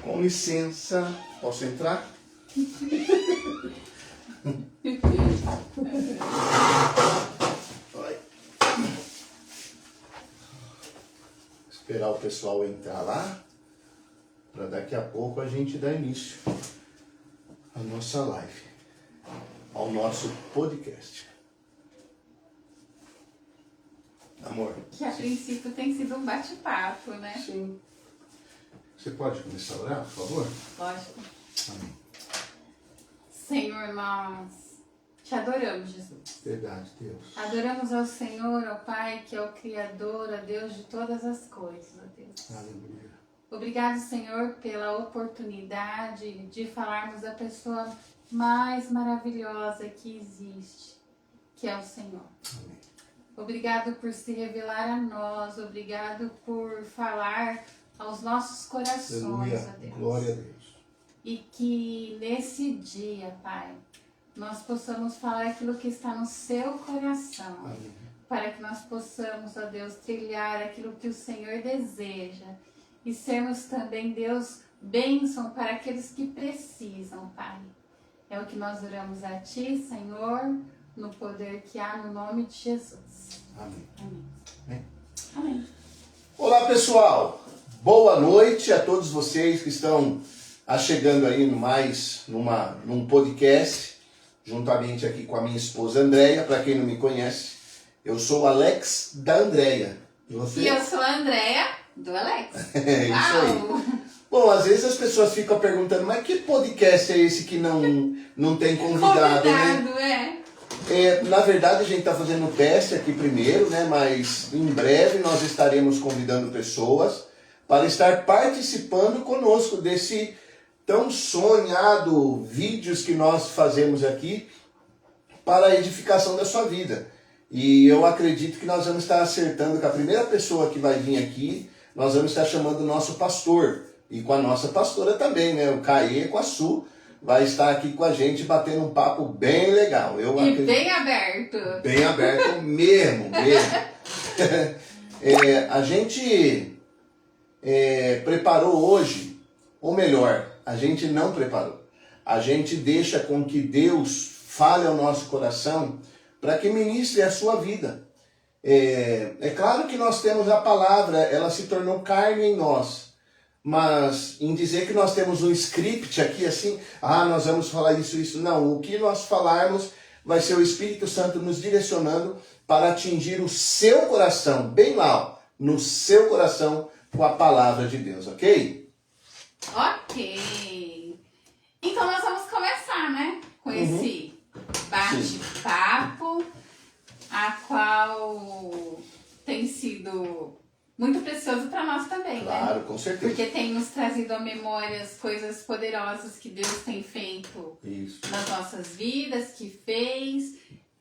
Com licença, posso entrar? Esperar o pessoal entrar lá, para daqui a pouco a gente dar início à nossa live, ao nosso podcast. Amor. Que a princípio tem sido um bate-papo, né? Sim. Você pode começar a orar, por favor? Lógico. Amém. Senhor, nós te adoramos, Jesus. Verdade, Deus. Adoramos ao Senhor, ao Pai, que é o Criador, a Deus de todas as coisas, ó Deus. Aleluia. Obrigado, Senhor, pela oportunidade de falarmos da pessoa mais maravilhosa que existe, que é o Senhor. Amém. Obrigado por se revelar a nós, obrigado por falar aos nossos corações, Aleluia. ó Deus. Glória a Deus. E que nesse dia, Pai, nós possamos falar aquilo que está no seu coração. Amém. Para que nós possamos, ó Deus, trilhar aquilo que o Senhor deseja. E sermos também, Deus, bênção para aqueles que precisam, Pai. É o que nós oramos a Ti, Senhor, no poder que há no nome de Jesus. Amém. Amém. Amém. Amém. Olá, pessoal. Boa noite a todos vocês que estão chegando aí num podcast, juntamente aqui com a minha esposa Andréia. Para quem não me conhece, eu sou o Alex da Andréia. E você? E eu sou a Andréia do Alex. É isso aí. Bom, às vezes as pessoas ficam perguntando, mas que podcast é esse que não tem convidado, né? Na verdade, a gente está fazendo um teste aqui primeiro, né? Mas em breve nós estaremos convidando pessoas para estar participando conosco desse tão sonhado vídeos que nós fazemos aqui para a edificação da sua vida. E eu acredito que nós vamos estar acertando com a primeira pessoa que vai vir aqui, nós vamos estar chamando o nosso pastor. E com a nossa pastora também, né? O Caê com a Su vai estar aqui com a gente batendo um papo bem legal. Bem aberto. Bem aberto mesmo. A gente preparou hoje, ou melhor, a gente não preparou. A gente deixa com que Deus fale ao nosso coração para que ministre a sua vida. É claro que nós temos a palavra, ela se tornou carne em nós. Mas em dizer que nós temos um script aqui assim, nós vamos falar isso, não. O que nós falarmos vai ser o Espírito Santo nos direcionando para atingir o seu coração, bem lá, no seu coração, com a palavra de Deus, ok? Ok. Então nós vamos começar, né? Com esse bate-papo, a qual tem sido muito precioso para nós também, Claro, né? com certeza. Porque tem nos trazido à memória as coisas poderosas que Deus tem feito nas nossas vidas, que fez,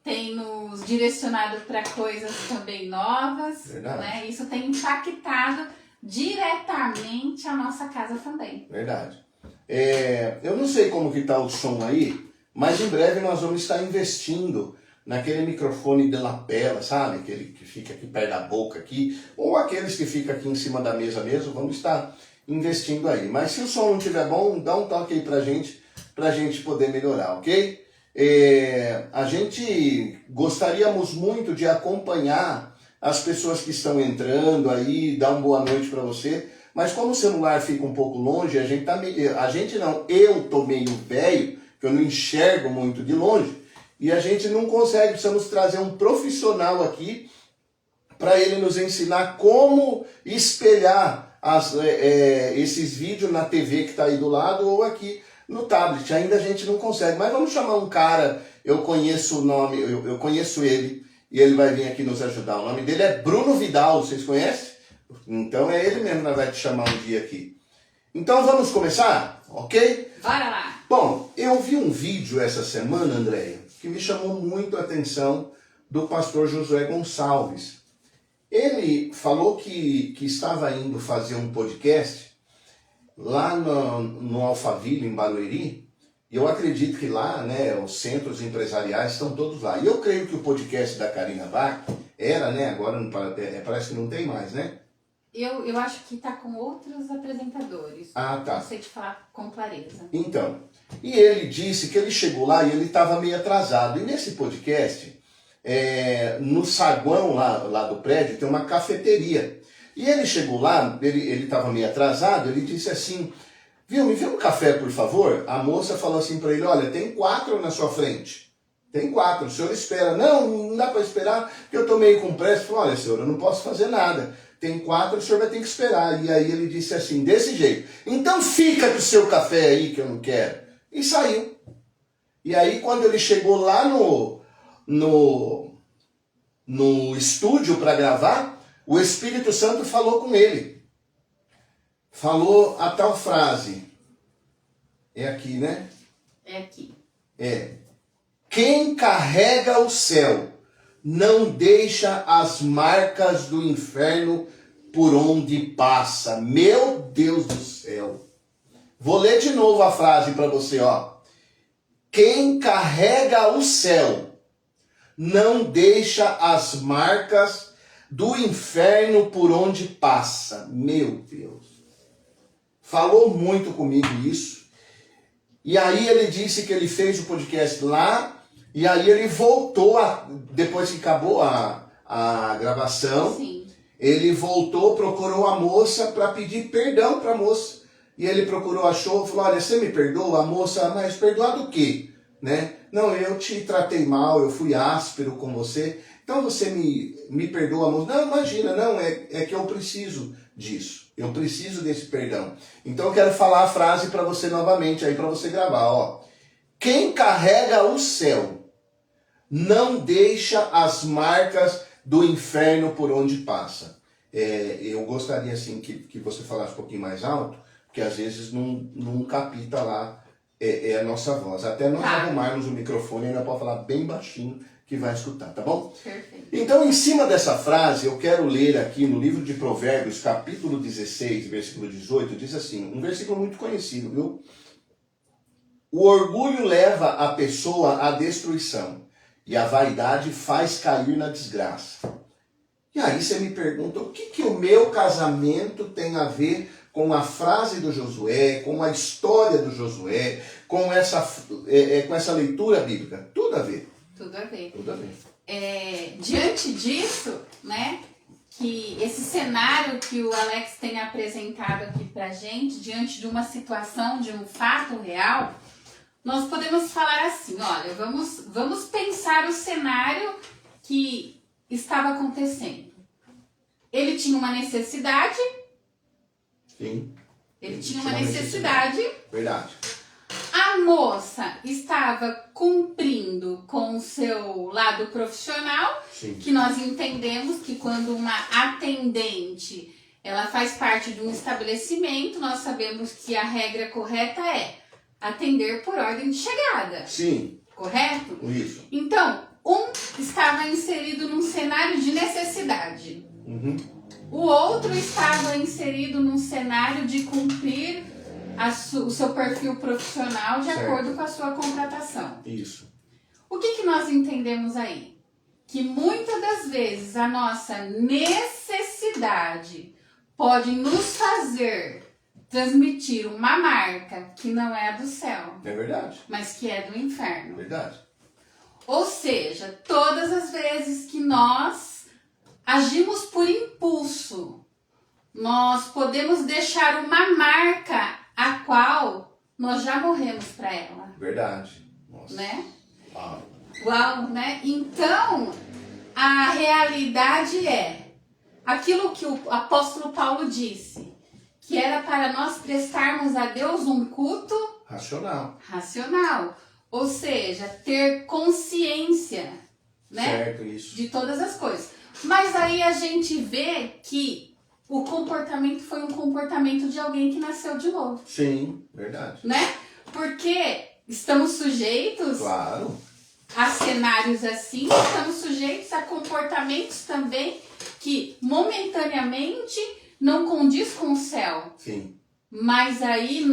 tem nos direcionado para coisas também novas, né? Isso tem impactado diretamente a nossa casa também. Verdade. Eu não sei como que tá o som aí, mas em breve nós vamos estar investindo naquele microfone de lapela, sabe? Aquele que fica aqui perto da boca aqui, ou aqueles que ficam aqui em cima da mesa mesmo, vamos estar investindo aí. Mas se o som não estiver bom, dá um toque aí pra gente poder melhorar, ok? A gente gostaríamos muito de acompanhar as pessoas que estão entrando aí, dar uma boa noite para você, mas como o celular fica um pouco longe, eu tô meio velho, que eu não enxergo muito de longe, e a gente não consegue, precisamos trazer um profissional aqui para ele nos ensinar como espelhar esses vídeos na TV que está aí do lado ou aqui no tablet. Ainda a gente não consegue, mas vamos chamar um cara, eu conheço o nome, eu conheço ele e ele vai vir aqui nos ajudar. O nome dele é Bruno Vidal, vocês conhecem? Então é ele mesmo que vai te chamar um dia aqui. Então vamos começar, ok? Bora lá! Bom, eu vi um vídeo essa semana, Andréia, que me chamou muito a atenção, do pastor Josué Gonçalves. Ele falou que estava indo fazer um podcast lá no Alphaville, em Barueri, e eu acredito que lá, né, os centros empresariais estão todos lá. E eu creio que o podcast da Karina Bach era, né, agora não, parece que não tem mais, né? Eu acho que tá com outros apresentadores. Ah, tá. Não sei te falar com clareza. Então, e ele disse que ele chegou lá e ele estava meio atrasado. E nesse podcast, no saguão lá do prédio, tem uma cafeteria. E ele chegou lá, ele estava meio atrasado, ele disse assim, me vê um café, por favor? A moça falou assim para ele, olha, tem 4 na sua frente. Tem 4, o senhor espera. Não dá para esperar, porque eu estou meio com pressa. Falei, olha, senhor, eu não posso fazer nada. Tem 4, o senhor vai ter que esperar. E aí ele disse assim, desse jeito. Então fica com o seu café aí, que eu não quero. E saiu. E aí quando ele chegou lá no estúdio para gravar, o Espírito Santo falou com ele. Falou a tal frase. É aqui, né? É aqui. Quem carrega o céu não deixa as marcas do inferno por onde passa. Meu Deus do céu. Vou ler de novo a frase para você, ó. Quem carrega o céu não deixa as marcas do inferno por onde passa. Meu Deus. Falou muito comigo isso. E aí ele disse que ele fez o podcast lá. E aí ele voltou, depois que acabou a gravação, Sim. Ele voltou, procurou a moça para pedir perdão para a moça. E ele procurou, achou, falou, olha, você me perdoa? A moça, mas perdoar do quê? Né? Não, eu te tratei mal, eu fui áspero com você, então você me perdoa, moça? Não, imagina, não, é que eu preciso disso. Eu preciso desse perdão. Então eu quero falar a frase para você novamente, aí para você gravar, ó. Quem carrega o céu não deixa as marcas do inferno por onde passa. Eu gostaria assim que você falasse um pouquinho mais alto, porque às vezes não capita lá a nossa voz. Até nós arrumarmos o microfone, ainda pode falar bem baixinho que vai escutar, tá bom? Perfeito. Então, em cima dessa frase, eu quero ler aqui no livro de Provérbios, capítulo 16, versículo 18, diz assim, um versículo muito conhecido, viu? O orgulho leva a pessoa à destruição, e a vaidade faz cair na desgraça. E aí você me pergunta, o que o meu casamento tem a ver com a frase do Josué, com a história do Josué, com essa leitura bíblica? Tudo a ver. Tudo a ver. Tudo a ver. Diante disso, né, que esse cenário que o Alex tem apresentado aqui pra gente, diante de uma situação, de um fato real, nós podemos falar assim, olha, vamos pensar o cenário que estava acontecendo. Ele tinha uma necessidade. Sim. Ele tinha uma necessidade. Verdade. A moça estava cumprindo com o seu lado profissional, Sim. que nós entendemos que quando uma atendente ela faz parte de um estabelecimento, nós sabemos que a regra correta é atender por ordem de chegada. Sim. Correto? Isso. Então, estava inserido num cenário de necessidade. Uhum. O outro estava inserido num cenário de cumprir o seu perfil profissional de acordo com a sua contratação. Isso. O que nós entendemos aí? Que muitas das vezes a nossa necessidade pode nos fazer transmitir uma marca que não é a do céu. É verdade. Mas que é do inferno. Verdade. Ou seja, todas as vezes que nós agimos por impulso, nós podemos deixar uma marca a qual nós já morremos para ela. Verdade. Nossa. Né? Uau, né? Então, a realidade é aquilo que o apóstolo Paulo disse, que era para nós prestarmos a Deus um culto racional. Ou seja, ter consciência, né? Certo, isso. De todas as coisas. Mas aí a gente vê que o comportamento foi um comportamento de alguém que nasceu de novo. Sim, verdade. Né? Porque estamos sujeitos a cenários assim, estamos sujeitos a comportamentos também que momentaneamente não condiz com o céu. Sim. Mas aí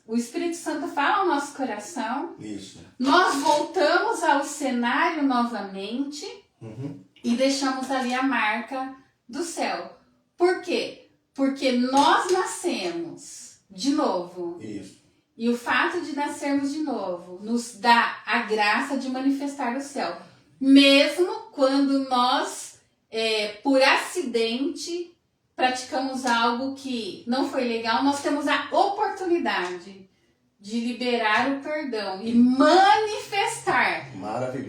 o Espírito Santo fala ao nosso coração. Isso. Nós voltamos ao cenário novamente. Uhum. E deixamos ali a marca do céu. Por quê? Porque nós nascemos de novo. Isso. E o fato de nascermos de novo nos dá a graça de manifestar o céu. Mesmo quando nós, por acidente, praticamos algo que não foi legal, nós temos a oportunidade de liberar o perdão e manifestar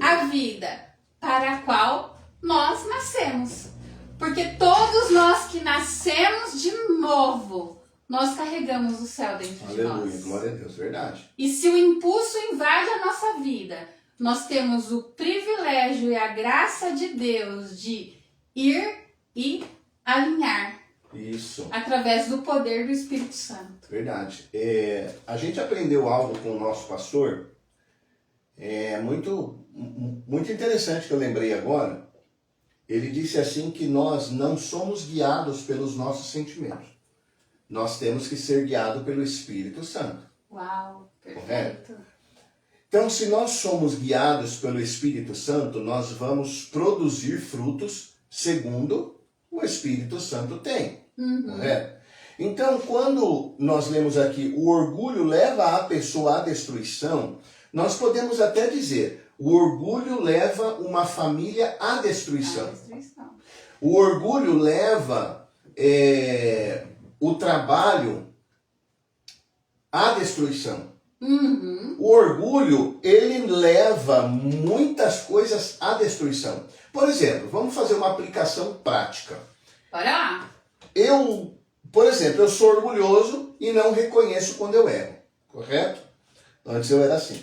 a vida para a qual nós nascemos. Porque todos nós que nascemos de novo, nós carregamos o céu dentro de nós. Aleluia, glória a Deus, verdade. E se o impulso invade a nossa vida, nós temos o privilégio e a graça de Deus de ir e alinhar. Isso. Através do poder do Espírito Santo. Verdade. A gente aprendeu algo com o nosso pastor, muito interessante que eu lembrei agora. Ele disse assim que nós não somos guiados pelos nossos sentimentos. Nós temos que ser guiados pelo Espírito Santo. Uau, perfeito. Correto? Então, se nós somos guiados pelo Espírito Santo, nós vamos produzir frutos segundo o Espírito Santo tem. Correto? Então, quando nós lemos aqui, o orgulho leva a pessoa à destruição, nós podemos até dizer, o orgulho leva uma família à destruição. O orgulho leva o trabalho à destruição. O orgulho, ele leva muitas coisas à destruição. Por exemplo, vamos fazer uma aplicação prática. Bora lá. Por exemplo, eu sou orgulhoso e não reconheço quando eu erro. Correto? Antes eu era assim.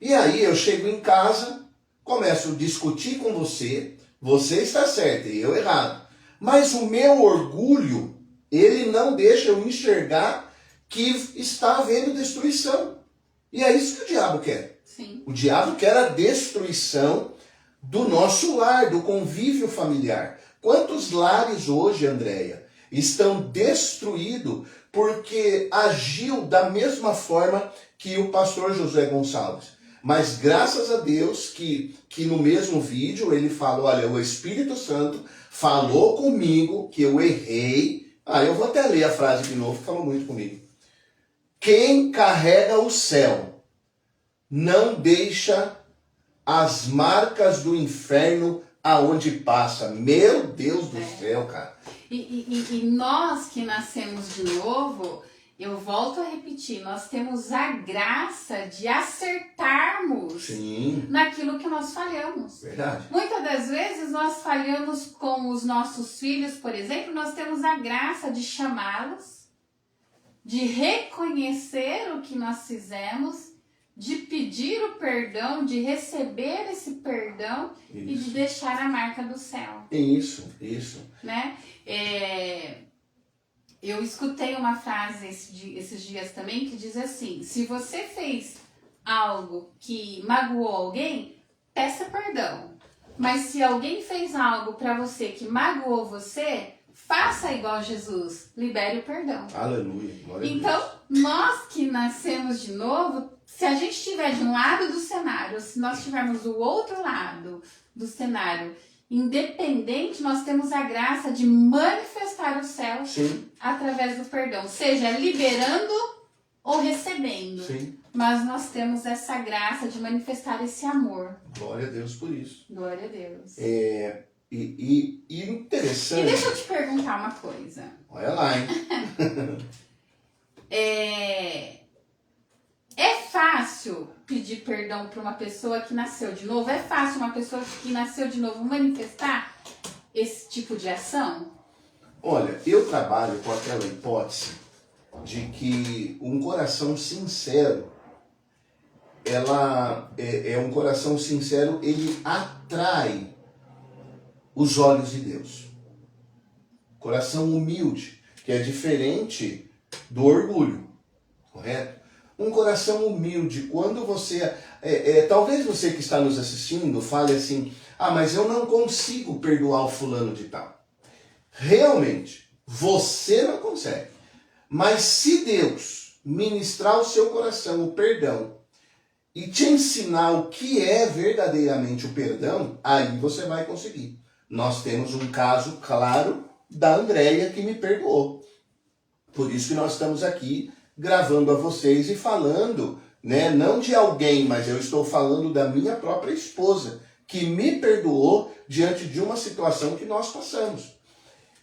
E aí eu chego em casa, começo a discutir com você, você está certo e eu errado. Mas o meu orgulho, ele não deixa eu enxergar que está havendo destruição. E é isso que o diabo quer. Sim. O diabo quer a destruição do nosso lar, do convívio familiar. Quantos lares hoje, Andréia, estão destruídos porque agiu da mesma forma que o pastor Josué Gonçalves? Mas graças a Deus que no mesmo vídeo ele falou, olha, o Espírito Santo falou comigo que eu errei. Eu vou até ler a frase de novo, que falou muito comigo. Quem carrega o céu não deixa as marcas do inferno aonde passa. Meu Deus do céu, cara. E nós que nascemos de novo, eu volto a repetir, nós temos a graça de acertarmos naquilo que nós falhamos. Verdade. Muitas das vezes nós falhamos com os nossos filhos, por exemplo, nós temos a graça de chamá-los, de reconhecer o que nós fizemos, de pedir o perdão, de receber esse perdão e de deixar a marca do céu. Isso. Né? Eu escutei uma frase esses dias também que diz assim, se você fez algo que magoou alguém, peça perdão. Mas se alguém fez algo para você que magoou você, faça igual Jesus, libere o perdão. Aleluia. Então, nós que nascemos de novo, se a gente estiver de um lado do cenário, se nós estivermos do outro lado do cenário, independente, nós temos a graça de manifestar o céu através do perdão, seja liberando ou recebendo. Mas nós temos essa graça de manifestar esse amor. Glória a Deus por isso. Glória a Deus. E interessante... E deixa eu te perguntar uma coisa. Olha lá, hein? É fácil pedir perdão para uma pessoa que nasceu de novo? É fácil uma pessoa que nasceu de novo manifestar esse tipo de ação? Olha, eu trabalho com aquela hipótese de que um coração sincero, um coração sincero, ele atrai os olhos de Deus. Coração humilde, que é diferente do orgulho, correto? Um coração humilde, quando você... talvez você que está nos assistindo fale assim, mas eu não consigo perdoar o fulano de tal. Realmente, você não consegue. Mas se Deus ministrar ao seu coração o perdão e te ensinar o que é verdadeiramente o perdão, aí você vai conseguir. Nós temos um caso claro da Andréia que me perdoou. Por isso que nós estamos aqui gravando a vocês e falando, né, não de alguém, mas eu estou falando da minha própria esposa, que me perdoou diante de uma situação que nós passamos.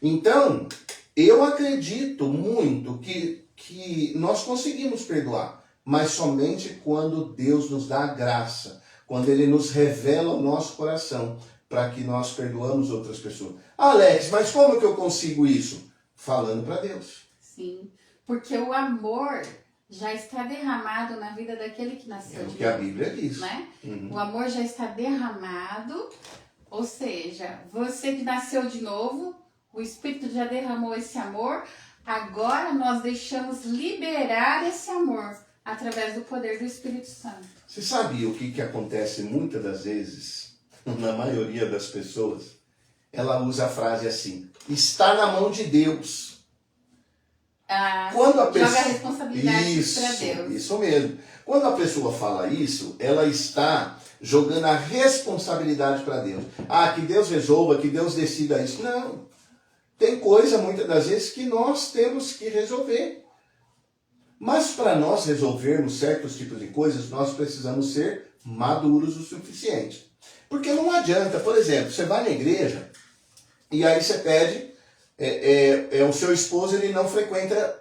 Então, eu acredito muito que nós conseguimos perdoar, mas somente quando Deus nos dá a graça, quando Ele nos revela o nosso coração, para que nós perdoamos outras pessoas. Alex, mas como que eu consigo isso? Falando para Deus. Sim, porque o amor já está derramado na vida daquele que nasceu de novo. É o que a Bíblia diz. Né? O amor já está derramado, ou seja, você que nasceu de novo, o Espírito já derramou esse amor, agora nós deixamos liberar esse amor através do poder do Espírito Santo. Você sabe o que acontece muitas das vezes, na maioria das pessoas? Ela usa a frase assim, está na mão de Deus. Quando a pessoa... Joga a responsabilidade para Deus. Isso mesmo. Quando a pessoa fala isso, ela está jogando a responsabilidade para Deus. Que Deus resolva, que Deus decida isso. Não. Tem coisa, muitas das vezes, que nós temos que resolver. Mas para nós resolvermos certos tipos de coisas, nós precisamos ser maduros o suficiente. Porque não adianta, por exemplo, você vai na igreja e aí você pede... o seu esposo ele não frequenta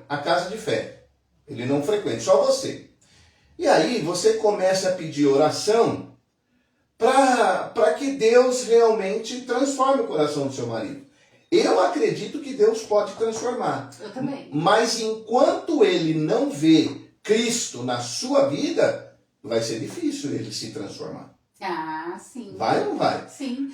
a casa de fé. Ele não frequenta, só você. E aí você começa a pedir oração para que Deus realmente transforme o coração do seu marido. Eu acredito que Deus pode transformar. Eu também. Mas enquanto ele não vê Cristo na sua vida, vai ser difícil ele se transformar. Sim. Vai ou não vai? Sim.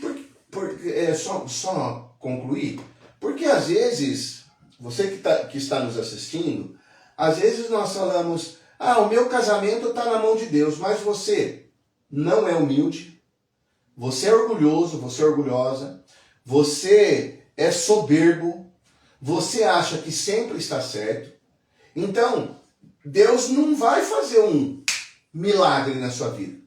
Só concluir, porque às vezes, você que está nos assistindo, às vezes nós falamos, o meu casamento está na mão de Deus, mas você não é humilde, você é orgulhoso, você é orgulhosa, você é soberbo, você acha que sempre está certo, então Deus não vai fazer um milagre na sua vida.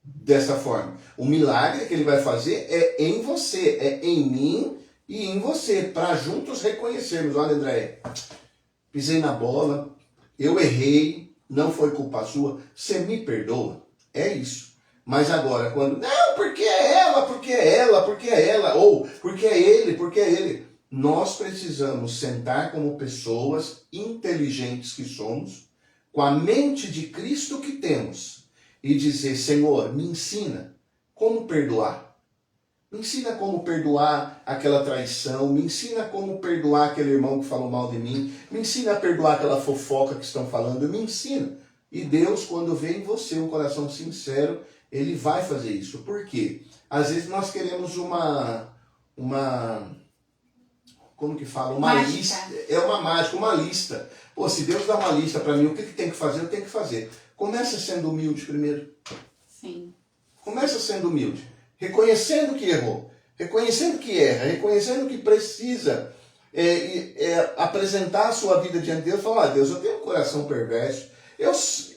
Dessa forma. O milagre que ele vai fazer é em você, é em mim e em você, para juntos reconhecermos, olha André, pisei na bola, eu errei, não foi culpa sua, você me perdoa, é isso. Mas agora quando, não, porque é ela, porque é ela, porque é ela, ou porque é ele, porque é ele, nós precisamos sentar como pessoas inteligentes que somos, com a mente de Cristo que temos, e dizer, Senhor, me ensina como perdoar. Me ensina como perdoar aquela traição. Me ensina como perdoar aquele irmão que falou mal de mim. Me ensina a perdoar aquela fofoca que estão falando. Me ensina. E Deus, quando vê em você um coração sincero, Ele vai fazer isso. Por quê? Às vezes nós queremos uma como que fala? Uma mágica. Lista. É uma mágica, uma lista. Pô, se Deus dá uma lista para mim, o que tem que fazer? Eu tenho que fazer. Começa sendo humilde primeiro. Sim. Começa sendo humilde. Reconhecendo que errou. Reconhecendo que erra. Reconhecendo que precisa apresentar a sua vida diante de Deus. Falar, Deus, eu tenho um coração perverso.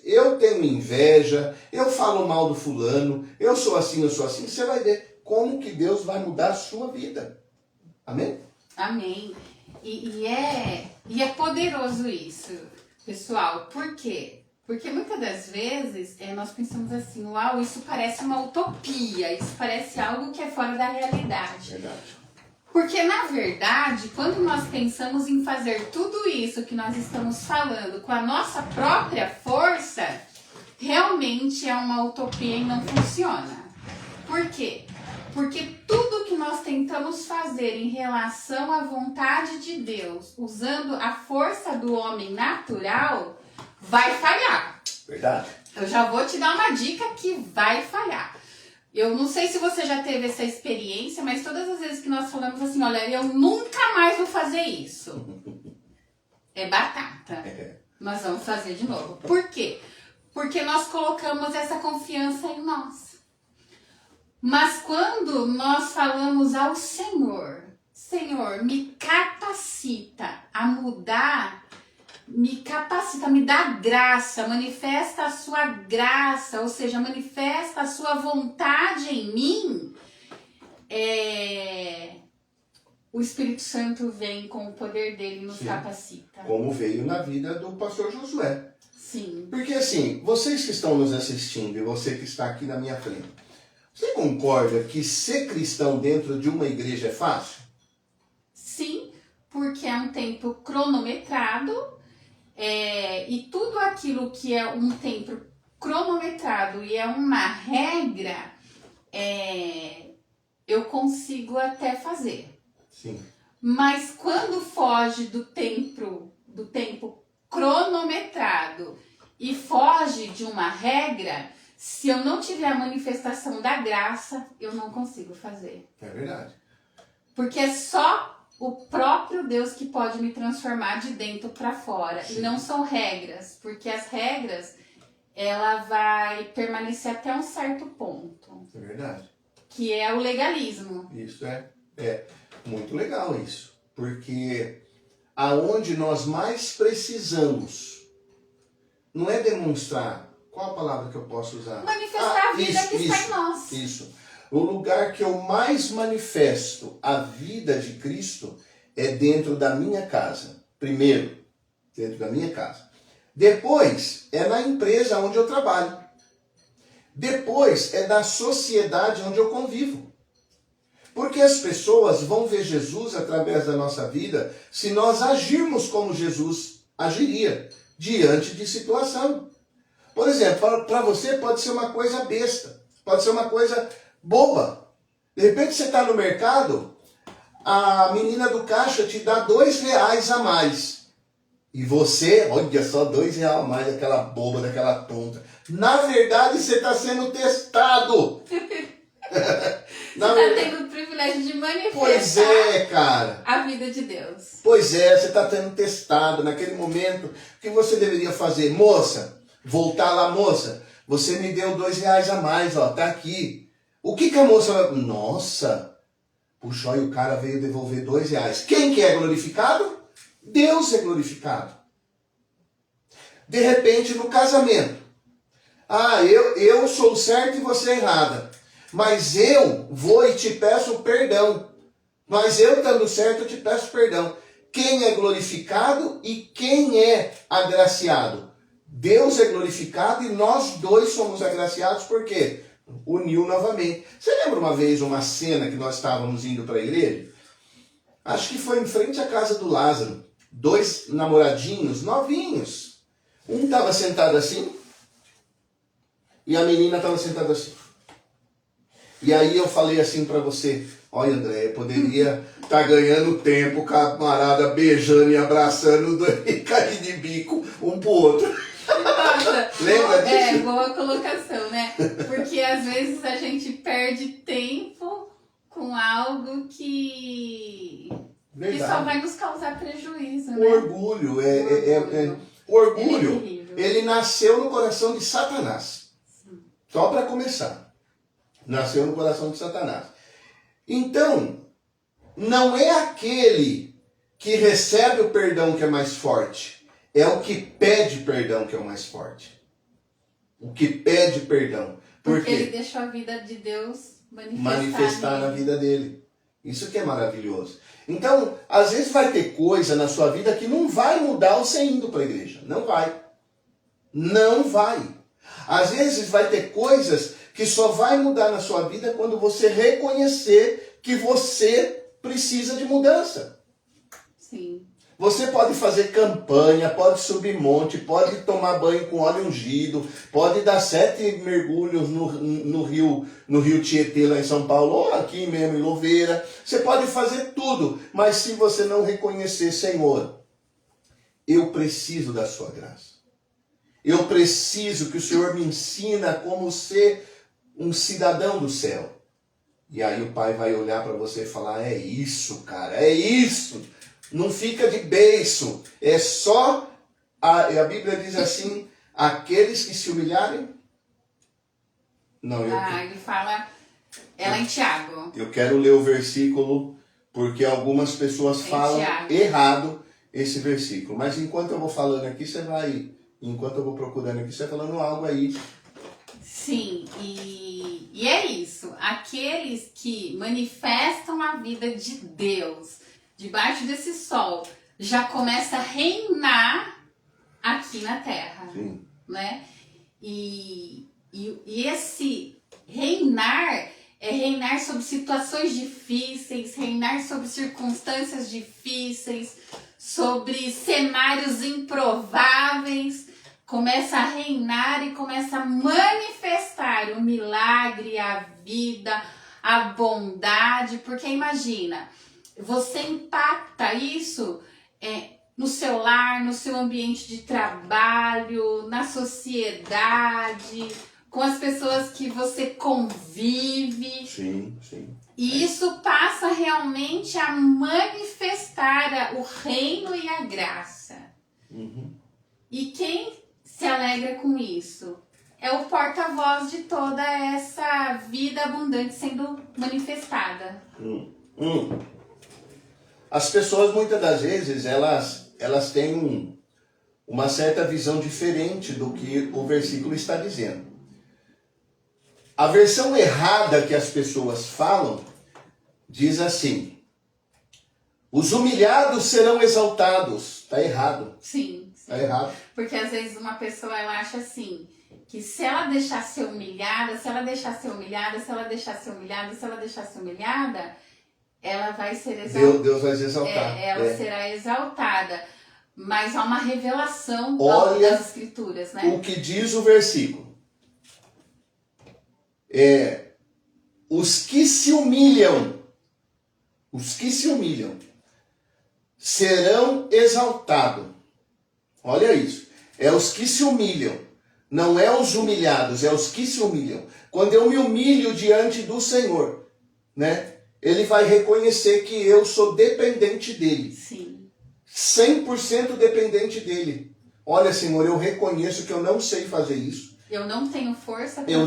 Eu tenho inveja. Eu falo mal do fulano. Eu sou assim, eu sou assim. Você vai ver como que Deus vai mudar a sua vida. Amém? Amém. E é poderoso isso, pessoal. Por quê? Porque muitas das vezes nós pensamos assim, uau, isso parece uma utopia, isso parece algo que é fora da realidade. Verdade. Porque, na verdade, quando nós pensamos em fazer tudo isso que nós estamos falando com a nossa própria força, realmente é uma utopia e não funciona. Por quê? Porque tudo que nós tentamos fazer em relação à vontade de Deus, usando a força do homem natural, vai falhar. Verdade. Eu já vou te dar uma dica que vai falhar. Eu não sei se você já teve essa experiência, mas todas as vezes que nós falamos assim, olha, eu nunca mais vou fazer isso. É batata. Nós vamos fazer de novo. Por quê? Porque nós colocamos essa confiança em nós. Mas quando nós falamos ao Senhor, Senhor, me capacita a mudar, me capacita, me dá graça, manifesta a sua graça, ou seja, manifesta a sua vontade em mim, o Espírito Santo vem com o poder dele e nos capacita. Como veio na vida do pastor Josué. Sim. Porque assim, vocês que estão nos assistindo e você que está aqui na minha frente, você concorda que ser cristão dentro de uma igreja é fácil? Sim, porque é um tempo cronometrado e tudo aquilo que é um tempo cronometrado e é uma regra, eu consigo até fazer. Sim. Mas quando foge do tempo cronometrado e foge de uma regra, se eu não tiver a manifestação da graça, eu não consigo fazer. É verdade. Porque é só o próprio Deus que pode me transformar de dentro para fora. Sim. E não são regras, porque as regras, ela vai permanecer até um certo ponto. É verdade. Que é o legalismo. Isso é muito legal isso. Porque aonde nós mais precisamos não é demonstrar. Qual a palavra que eu posso usar? Manifestar a vida que está em nós. Isso. O lugar que eu mais manifesto a vida de Cristo é dentro da minha casa. Primeiro, dentro da minha casa. Depois, é na empresa onde eu trabalho. Depois, é na sociedade onde eu convivo. Porque as pessoas vão ver Jesus através da nossa vida se nós agirmos como Jesus agiria diante de situação. Por exemplo, para você pode ser uma coisa besta, pode ser uma coisa boba. De repente você está no mercado, a menina do caixa te dá R$2 a mais. E você, olha só, R$2 a mais, daquela boba, daquela tonta. Na verdade, você está sendo testado. Você está tendo o privilégio de manifestar pois é, cara. a vida de Deus. Pois é, você está sendo testado naquele momento. O que você deveria fazer? Moça, voltar lá, moça, você me deu R$2 a mais, ó, tá aqui. O que a moça... Nossa, puxa, e o cara veio devolver R$2. Quem que é glorificado? Deus é glorificado. De repente, no casamento. Eu sou certo e você é errada. Mas eu vou e te peço perdão. Mas eu estando certo, eu te peço perdão. Quem é glorificado e quem é agraciado? Deus é glorificado e nós dois somos agraciados, por quê? Uniu novamente. Você lembra uma vez uma cena que nós estávamos indo para a igreja? Acho que foi em frente à casa do Lázaro. 2 namoradinhos, novinhos. Um estava sentado assim e a menina estava sentada assim. E aí eu falei assim para você, olha André, poderia estar ganhando tempo, camarada beijando e abraçando e cair de bico um pro outro. Nossa, lembra disso? Boa colocação, né? Porque às vezes a gente perde tempo com algo que só vai nos causar prejuízo, né? O orgulho, o orgulho, ele nasceu no coração de Satanás. Sim. Só para começar. Nasceu no coração de Satanás. Então, não é aquele que recebe o perdão que é mais forte. É o que pede perdão que é o mais forte. O que pede perdão. Porque ele deixou a vida de Deus manifestar na vida dele. Isso que é maravilhoso. Então, às vezes vai ter coisa na sua vida que não vai mudar você indo para a igreja. Não vai. Não vai. Às vezes vai ter coisas que só vai mudar na sua vida quando você reconhecer que você precisa de mudança. Sim. Você pode fazer campanha, pode subir monte, pode tomar banho com óleo ungido, pode dar 7 mergulhos no rio Tietê, lá em São Paulo, ou aqui mesmo em Louveira. Você pode fazer tudo, mas se você não reconhecer, Senhor, eu preciso da sua graça. Eu preciso que o Senhor me ensina como ser um cidadão do céu. E aí o Pai vai olhar para você e falar, é isso, cara, é isso. Não fica de beiço. É só, a Bíblia diz assim, aqueles que se humilharem. Não, ele fala, ela em Tiago. Eu quero ler o versículo, porque algumas pessoas falam errado esse versículo. Mas enquanto eu vou falando aqui, enquanto eu vou procurando aqui, você vai falando algo aí. Sim, e é isso. Aqueles que manifestam a vida de Deus, debaixo desse sol, já começa a reinar aqui na Terra. Sim. Né? E esse reinar é reinar sobre situações difíceis, reinar sobre circunstâncias difíceis, sobre cenários improváveis. Começa a reinar e começa a manifestar o milagre, a vida, a bondade. Porque imagina, você impacta isso no seu lar, no seu ambiente de trabalho, na sociedade, com as pessoas que você convive. Sim, sim. E isso passa realmente a manifestar o reino e a graça. Uhum. E quem se alegra com isso? É o porta-voz de toda essa vida abundante sendo manifestada. As pessoas, muitas das vezes, elas têm uma certa visão diferente do que o versículo está dizendo. A versão errada que as pessoas falam diz assim: os humilhados serão exaltados. Está errado. Sim. Está errado. Porque às vezes uma pessoa ela acha assim, que se ela deixar ser humilhada, ela vai ser exaltada. Deus vai se exaltar. Ela será exaltada. Mas há uma revelação das Escrituras, né? O que diz o versículo. Os que se humilham serão exaltados. Olha isso. É os que se humilham. Não é os humilhados, é os que se humilham. Quando eu me humilho diante do Senhor, né? Ele vai reconhecer que eu sou dependente dele. Sim. 100% dependente dele. Olha, Senhor, eu reconheço que eu não sei fazer isso. Eu não tenho força. Eu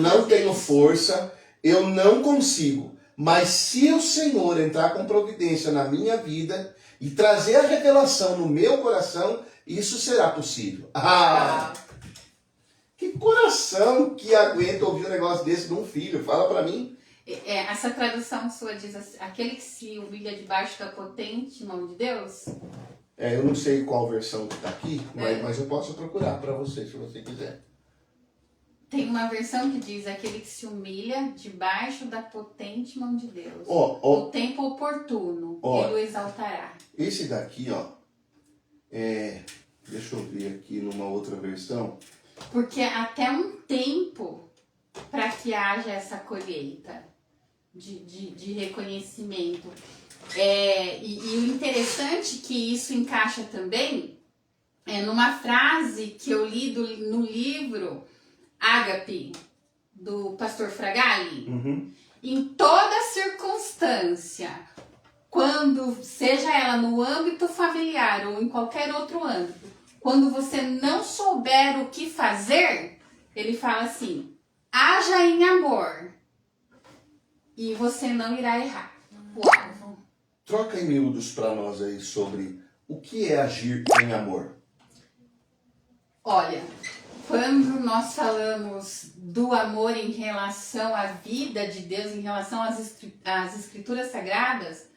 não consigo. Mas se o Senhor entrar com providência na minha vida e trazer a revelação no meu coração, isso será possível. Que coração que aguenta ouvir um negócio desse de um filho? Fala pra mim. Essa tradução sua diz assim, aquele que se humilha debaixo da potente mão de Deus? Eu não sei qual versão que está aqui, mas eu posso procurar para você, se você quiser. Tem uma versão que diz aquele que se humilha debaixo da potente mão de Deus. No tempo oportuno, ele o exaltará. Esse daqui, deixa eu ver aqui numa outra versão. Porque até um tempo para que haja essa colheita de reconhecimento. E o interessante que isso encaixa também numa frase que eu li no livro Ágape, do pastor Fragale. Uhum. Em toda circunstância, quando seja ela no âmbito familiar ou em qualquer outro âmbito, quando você não souber o que fazer, ele fala assim: haja em amor e você não irá errar. Uau! Troca em miúdos para nós aí sobre o que é agir em amor. Olha, quando nós falamos do amor em relação à vida de Deus, em relação às Escrituras Sagradas,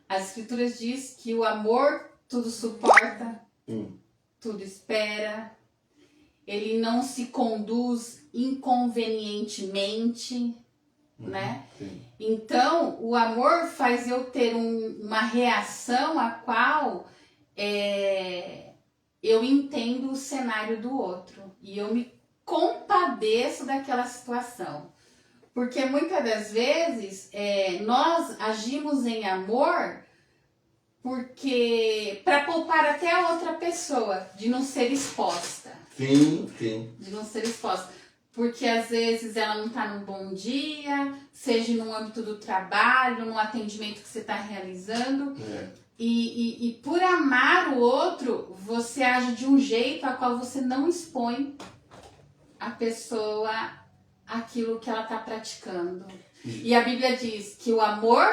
as Escrituras diz que o amor tudo suporta, tudo espera, ele não se conduz inconvenientemente, né? Sim. Então, o amor faz eu ter uma reação a qual eu entendo o cenário do outro e eu me compadeço daquela situação. Porque muitas das vezes nós agimos em amor porque para poupar até a outra pessoa de não ser exposta. Sim, sim. De não ser exposta. Porque às vezes ela não está num bom dia, seja no âmbito do trabalho, no atendimento que você está realizando. E por amar o outro, você age de um jeito a qual você não expõe a pessoa aquilo que ela está praticando. E a Bíblia diz que o amor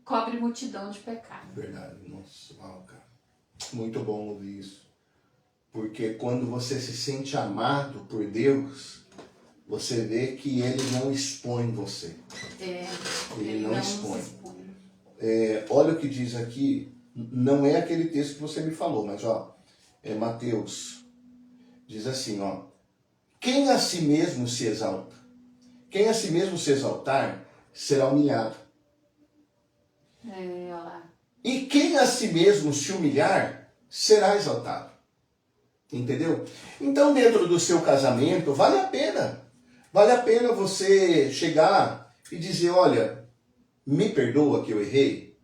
cobre multidão de pecados. Verdade, nossa, cara. Muito bom ouvir isso. Porque quando você se sente amado por Deus, você vê que Ele não expõe você. Ele não expõe. Olha o que diz aqui não é aquele texto que você me falou, mas ó, é Mateus. Diz assim, ó, quem a si mesmo se exalta, quem a si mesmo se exaltar, será humilhado. Olha lá. E quem a si mesmo se humilhar, será exaltado. Entendeu? Então, dentro do seu casamento, vale a pena. Vale a pena você chegar e dizer, olha, me perdoa que eu errei.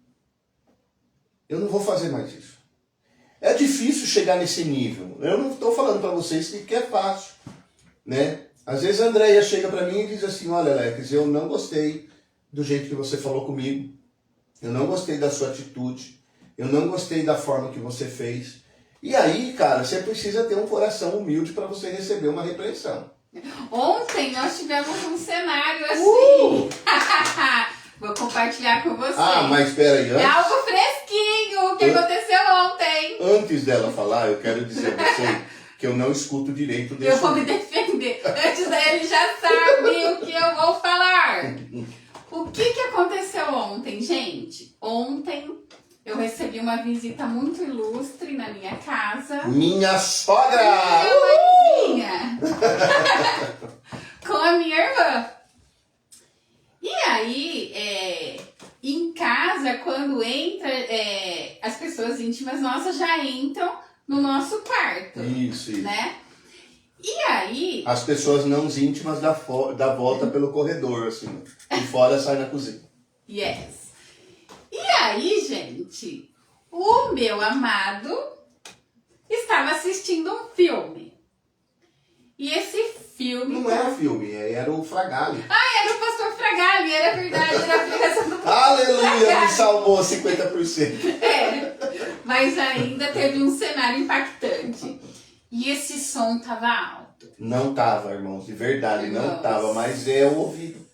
Eu não vou fazer mais isso. É difícil chegar nesse nível. Eu não estou falando para vocês que é fácil, né? Às vezes a Andréia chega para mim e diz assim, olha, Alex, eu não gostei do jeito que você falou comigo. Eu não gostei da sua atitude. Eu não gostei da forma que você fez. E aí, cara, você precisa ter um coração humilde para você receber uma repreensão. Ontem nós tivemos um cenário assim. Vou compartilhar com você. Ah, mas espera aí. É algo fresquinho o que aconteceu ontem. Antes dela falar, eu quero dizer a você que eu não escuto direito desse. Eu vou me defender. Antes ele já sabe o que eu vou falar. O que aconteceu ontem, gente? Ontem eu recebi uma visita muito ilustre na minha casa. Minha sogra! Minha mãezinha! Com a minha irmã. E aí, em casa, quando entra, as pessoas íntimas nossas já entram no nosso quarto. Isso. Né? E aí... As pessoas não íntimas da volta pelo corredor, assim. E fora sai na cozinha. Yes. E aí, gente, o meu amado estava assistindo um filme. E esse filme... Não era filme, era o Fragale. Ah, era o Pastor Fragale, era verdade, era a criança do Aleluia, me salvou 50%. Mas ainda teve um cenário impactante. E esse som tava alto. Não tava, irmãos, de verdade, não tava, mas é o ouvido.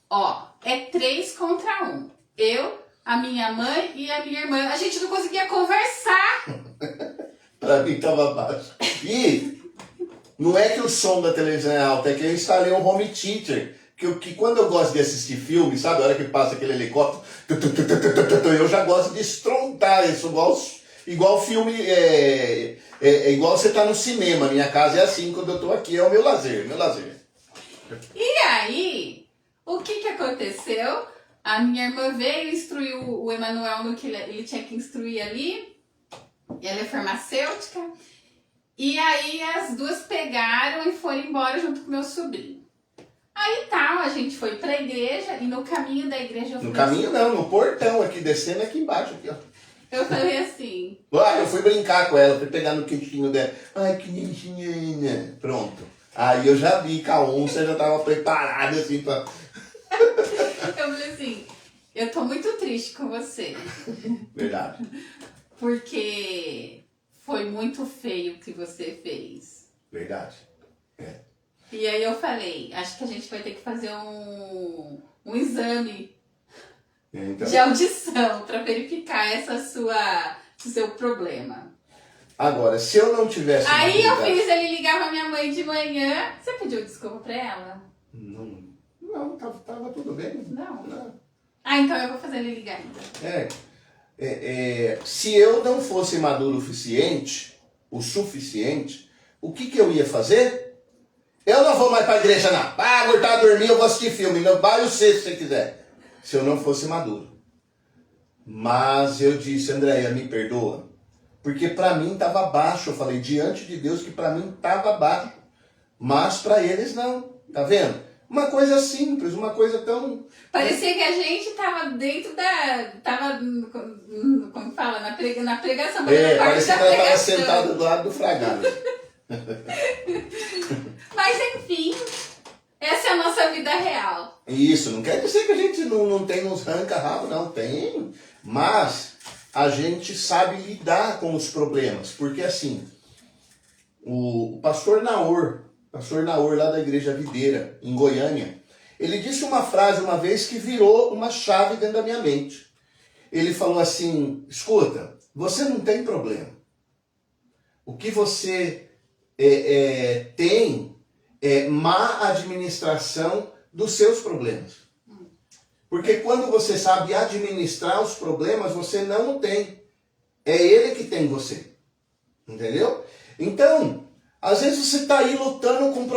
Ó, é 3 contra 1. Eu, a minha mãe e a minha irmã. A gente não conseguia conversar. Pra mim tava baixo. E não é que o som da televisão é alto, é que eu instalei um home theater. Que quando eu gosto de assistir filme, sabe? A hora que passa aquele helicóptero, eu já gosto de estrontar isso, igual filme, igual você tá no cinema. Minha casa é assim, quando eu tô aqui, é o meu lazer. E aí, o que aconteceu? A minha irmã veio e instruiu o Emanuel no que ele tinha que instruir ali. Ela é farmacêutica. E aí as duas pegaram e foram embora junto com meu sobrinho. Aí tal, a gente foi pra igreja e no caminho da igreja... No caminho não, no portão aqui, descendo aqui embaixo. Aqui, ó. Eu falei assim... Eu fui brincar com ela, fui pegar no queixinho dela. Ai, que lindinha. Pronto. Aí eu já vi que a onça já tava preparada assim pra... Eu falei assim, eu tô muito triste com você. Verdade. Porque foi muito feio o que você fez. Verdade. E aí eu falei, acho que a gente vai ter que fazer um exame de audição para verificar o seu problema. Agora, se eu não tivesse... Aí eu fiz ele ligar pra minha mãe de manhã. Você pediu desculpa pra ela? Não, tava tudo bem. Não. Ah, então eu vou fazer ele ligar ainda. Se eu não fosse maduro o suficiente, o que eu ia fazer? Eu não vou mais pra igreja, não. Ah, voltar a dormir, eu vou assistir filme. Não, vai você se você quiser. Se eu não fosse maduro. Mas eu disse, Andréia, me perdoa. Porque pra mim tava baixo. Eu falei diante de Deus que pra mim tava baixo. Mas pra eles não. Tá vendo? Uma coisa simples, uma coisa tão... Parecia que a gente tava dentro da... Tava, como fala? Na pregação. Parecia que ela tava sentada do lado do Fragale. Mas enfim, essa é a nossa vida real. Isso, não quer dizer que a gente não tem uns ranca-rabo, não tem. Mas a gente sabe lidar com os problemas. Porque assim, o pastor Naor lá da Igreja Videira, em Goiânia, ele disse uma frase uma vez que virou uma chave dentro da minha mente. Ele falou assim, escuta, você não tem problema. O que você tem é má administração dos seus problemas. Porque quando você sabe administrar os problemas, você não tem É Ele que tem você. Entendeu? Então, às vezes você está aí lutando com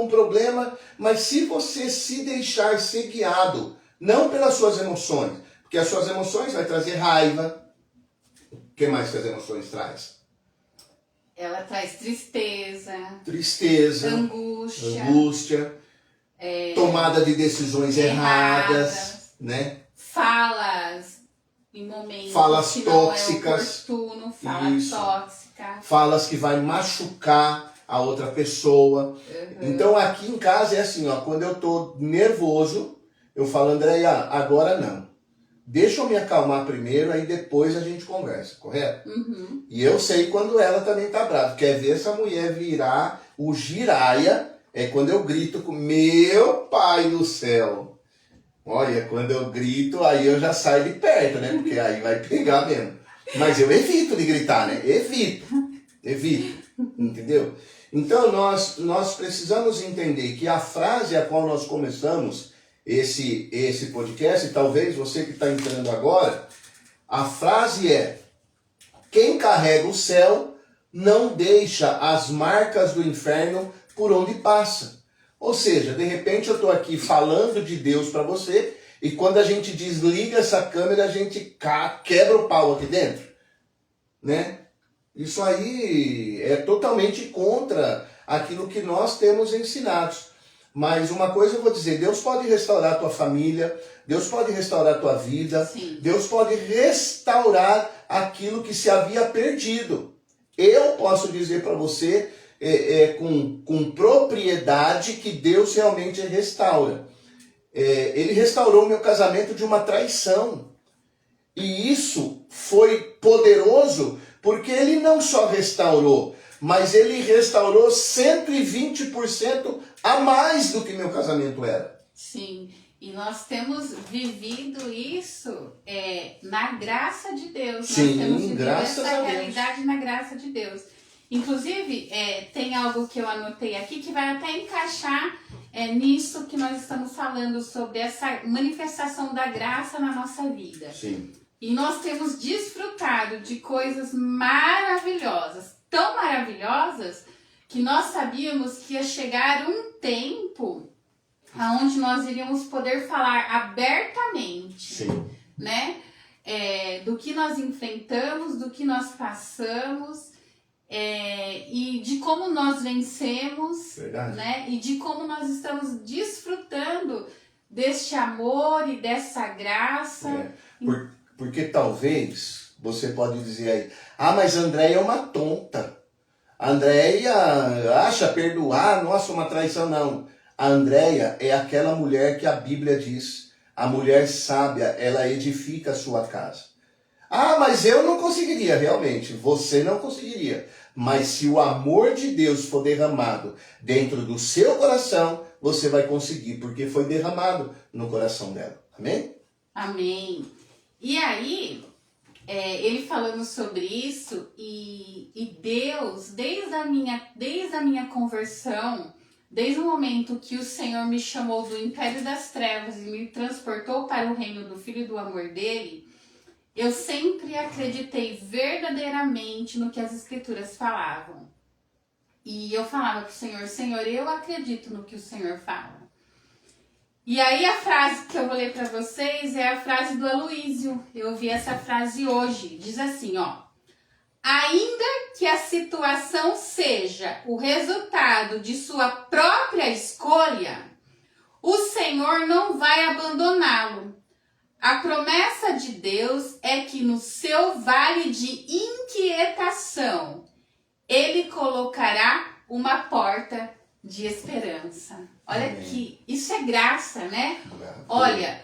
problema, mas se você se deixar ser guiado, não pelas suas emoções, porque as suas emoções vai trazer raiva. O que mais que as emoções traz? Ela traz tristeza, angústia, tomada de decisões erradas, né? Falas em momentos falas que tóxicas, não é oportuno, tóxica. Falas que vai machucar a outra pessoa. Então aqui em casa é assim, ó, quando eu tô nervoso, eu falo, Andréia, agora não. Deixa eu me acalmar primeiro, aí depois a gente conversa, correto? E eu sei quando ela também tá brava. Quer ver essa mulher virar o giraia, é quando eu grito com meu pai do céu. Olha, quando eu grito, aí eu já saio de perto, né? Porque aí vai pegar mesmo. Mas eu evito de gritar, né? Evito. Entendeu? Então nós precisamos entender que a frase a qual nós começamos esse podcast, e talvez você que está entrando agora, a frase é: quem carrega o céu não deixa as marcas do inferno por onde passa. Ou seja, de repente eu estou aqui falando de Deus para você, e quando a gente desliga essa câmera, a gente quebra o pau aqui dentro, né? Isso aí é totalmente contra aquilo que nós temos ensinados. Mas uma coisa eu vou dizer, Deus pode restaurar a tua família, Deus pode restaurar a tua vida, Sim. Deus pode restaurar aquilo que se havia perdido. Eu posso dizer para você com propriedade que Deus realmente restaura. Ele restaurou meu casamento de uma traição. E isso foi poderoso porque ele não só restaurou, mas ele restaurou 120% a mais do que meu casamento era. Sim, e nós temos vivido isso na graça de Deus. Sim, nós temos vivido graças essa a Deus. realidade na graça de Deus. Inclusive, tem algo que eu anotei aqui que vai até encaixar nisso que nós estamos falando sobre essa manifestação da graça na nossa vida. Sim. E nós temos desfrutado de coisas maravilhosas, tão maravilhosas, que nós sabíamos que ia chegar um tempo onde nós iríamos poder falar abertamente, Sim. né? Do que nós enfrentamos, do que nós passamos, e de como nós vencemos, Verdade. né? E de como nós estamos desfrutando deste amor e dessa graça. Porque talvez você pode dizer aí, mas a Andréia é uma tonta. A Andréia acha perdoar, nossa, uma traição. Não. A Andréia é aquela mulher que a Bíblia diz, a mulher sábia, ela edifica a sua casa. Mas eu não conseguiria, realmente, você não conseguiria. Mas se o amor de Deus for derramado dentro do seu coração, você vai conseguir, porque foi derramado no coração dela. Amém? Amém. E aí, ele falando sobre isso, e Deus, desde a minha conversão, desde o momento que o Senhor me chamou do império das trevas e me transportou para o reino do Filho do amor dele, eu sempre acreditei verdadeiramente no que as Escrituras falavam. E eu falava para o Senhor, Senhor, eu acredito no que o Senhor fala. E aí a frase que eu vou ler para vocês é a frase do Aloísio. Eu ouvi essa frase hoje. Diz assim, ó. Ainda que a situação seja o resultado de sua própria escolha, o Senhor não vai abandoná-lo. A promessa de Deus é que no seu vale de inquietação, Ele colocará uma porta de esperança. Olha que isso é graça, né? Olha,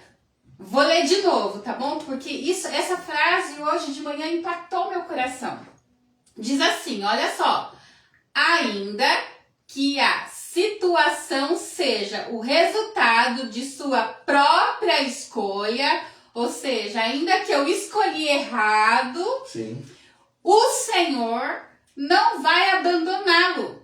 vou ler de novo, tá bom? Porque essa frase hoje de manhã impactou meu coração. Diz assim, olha só. Ainda que a situação seja o resultado de sua própria escolha, ou seja, ainda que eu escolhi errado, sim, o Senhor não vai abandoná-lo.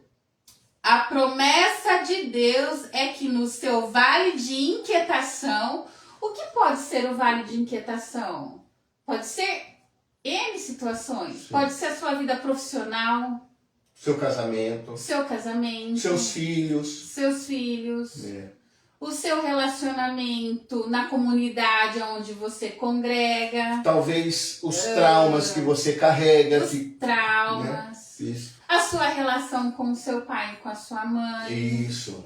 A promessa de Deus é que no seu vale de inquietação, o que pode ser o vale de inquietação? Pode ser N situações. Sim. Pode ser a sua vida profissional. Seu casamento. Seu casamento. Seus filhos. Seus filhos. O seu relacionamento na comunidade onde você congrega. Talvez os traumas que você carrega. Os traumas. Né? Isso. A sua relação com o seu pai e com a sua mãe. Isso.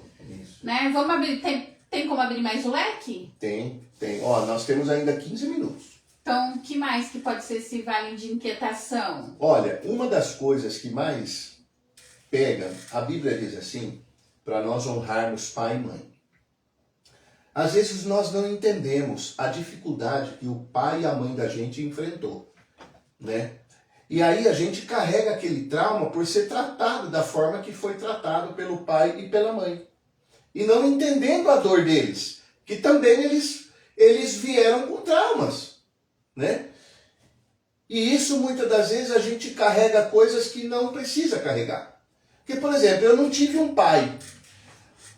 Né? Vamos abrir. Tem como abrir mais o leque? Tem. Ó, nós temos ainda 15 minutos. Então, o que mais que pode ser esse vale de inquietação? Olha, uma das coisas que mais pega, a Bíblia diz assim, para nós honrarmos pai e mãe. Às vezes nós não entendemos a dificuldade que o pai e a mãe da gente enfrentou, né? E aí a gente carrega aquele trauma por ser tratado da forma que foi tratado pelo pai e pela mãe. E não entendendo a dor deles, que também eles vieram com traumas, né? E isso muitas das vezes a gente carrega coisas que não precisa carregar. Porque, por exemplo, eu não tive um pai,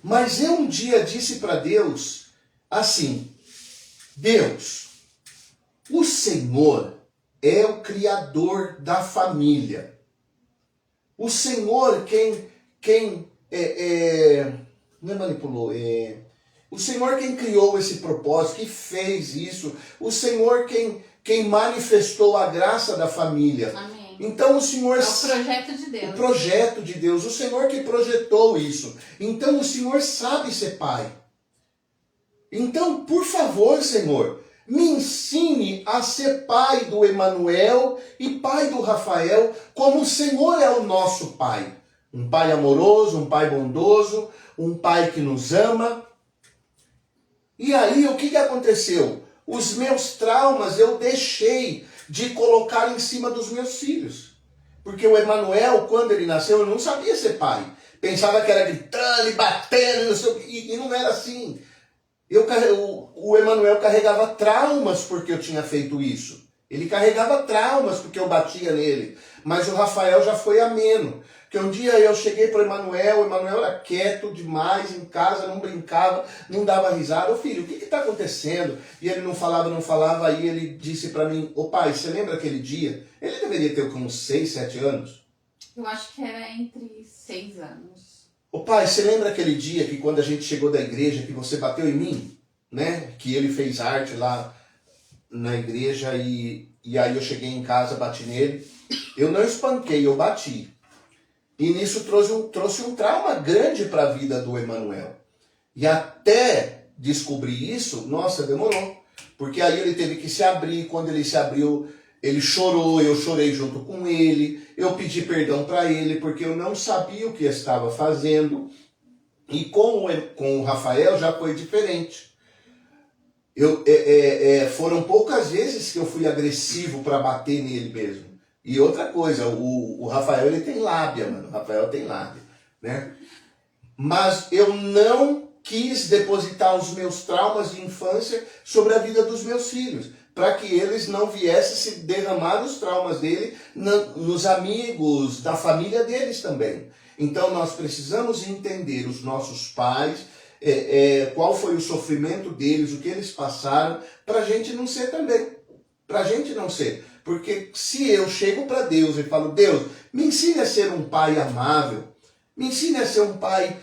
mas eu um dia disse para Deus assim: Deus, o Senhor é o criador da família. O Senhor quem não manipulou, o Senhor quem criou esse propósito, que fez isso, o Senhor quem manifestou a graça da família. Amém. Então o Senhor... É o projeto de Deus. O projeto de Deus, o Senhor que projetou isso. Então o Senhor sabe ser pai. Então, por favor, Senhor, me ensine a ser pai do Emanuel e pai do Rafael, como o Senhor é o nosso pai. Um pai amoroso, um pai bondoso, um pai que nos ama. E aí, o que aconteceu? Os meus traumas eu deixei de colocar em cima dos meus filhos. Porque o Emanuel, quando ele nasceu, eu não sabia ser pai. Pensava que era gritando e batendo, não sei, e não era assim. O Emanuel carregava traumas porque eu tinha feito isso. Ele carregava traumas porque eu batia nele. Mas o Rafael já foi ameno. Porque um dia eu cheguei para o Emanuel era quieto demais em casa, não brincava, não dava risada. Ô filho, o que está acontecendo? E ele não falava, aí ele disse para mim: ô pai, você lembra aquele dia? Ele deveria ter uns 6, 7 anos. Eu acho que era entre 6 anos. Ô pai, você lembra aquele dia que quando a gente chegou da igreja, que você bateu em mim? Né? Que ele fez arte lá na igreja e aí eu cheguei em casa, bati nele. Eu não espanquei, eu bati. E nisso trouxe um trauma grande para a vida do Emanuel. E até descobrir isso, nossa, demorou. Porque aí ele teve que se abrir. Quando ele se abriu, ele chorou, eu chorei junto com ele. Eu pedi perdão para ele, porque eu não sabia o que estava fazendo. E com o Rafael já foi diferente. Foram poucas vezes que eu fui agressivo para bater nele mesmo. E outra coisa, o Rafael ele tem lábia, mano. O Rafael tem lábia, né? Mas eu não quis depositar os meus traumas de infância sobre a vida dos meus filhos, para que eles não viessem se derramar os traumas dele nos amigos, da família deles também. Então nós precisamos entender os nossos pais, qual foi o sofrimento deles, o que eles passaram, para a gente não ser também. Para a gente não ser. Porque se eu chego para Deus e falo: Deus, me ensine a ser um pai amável, me ensine a ser um pai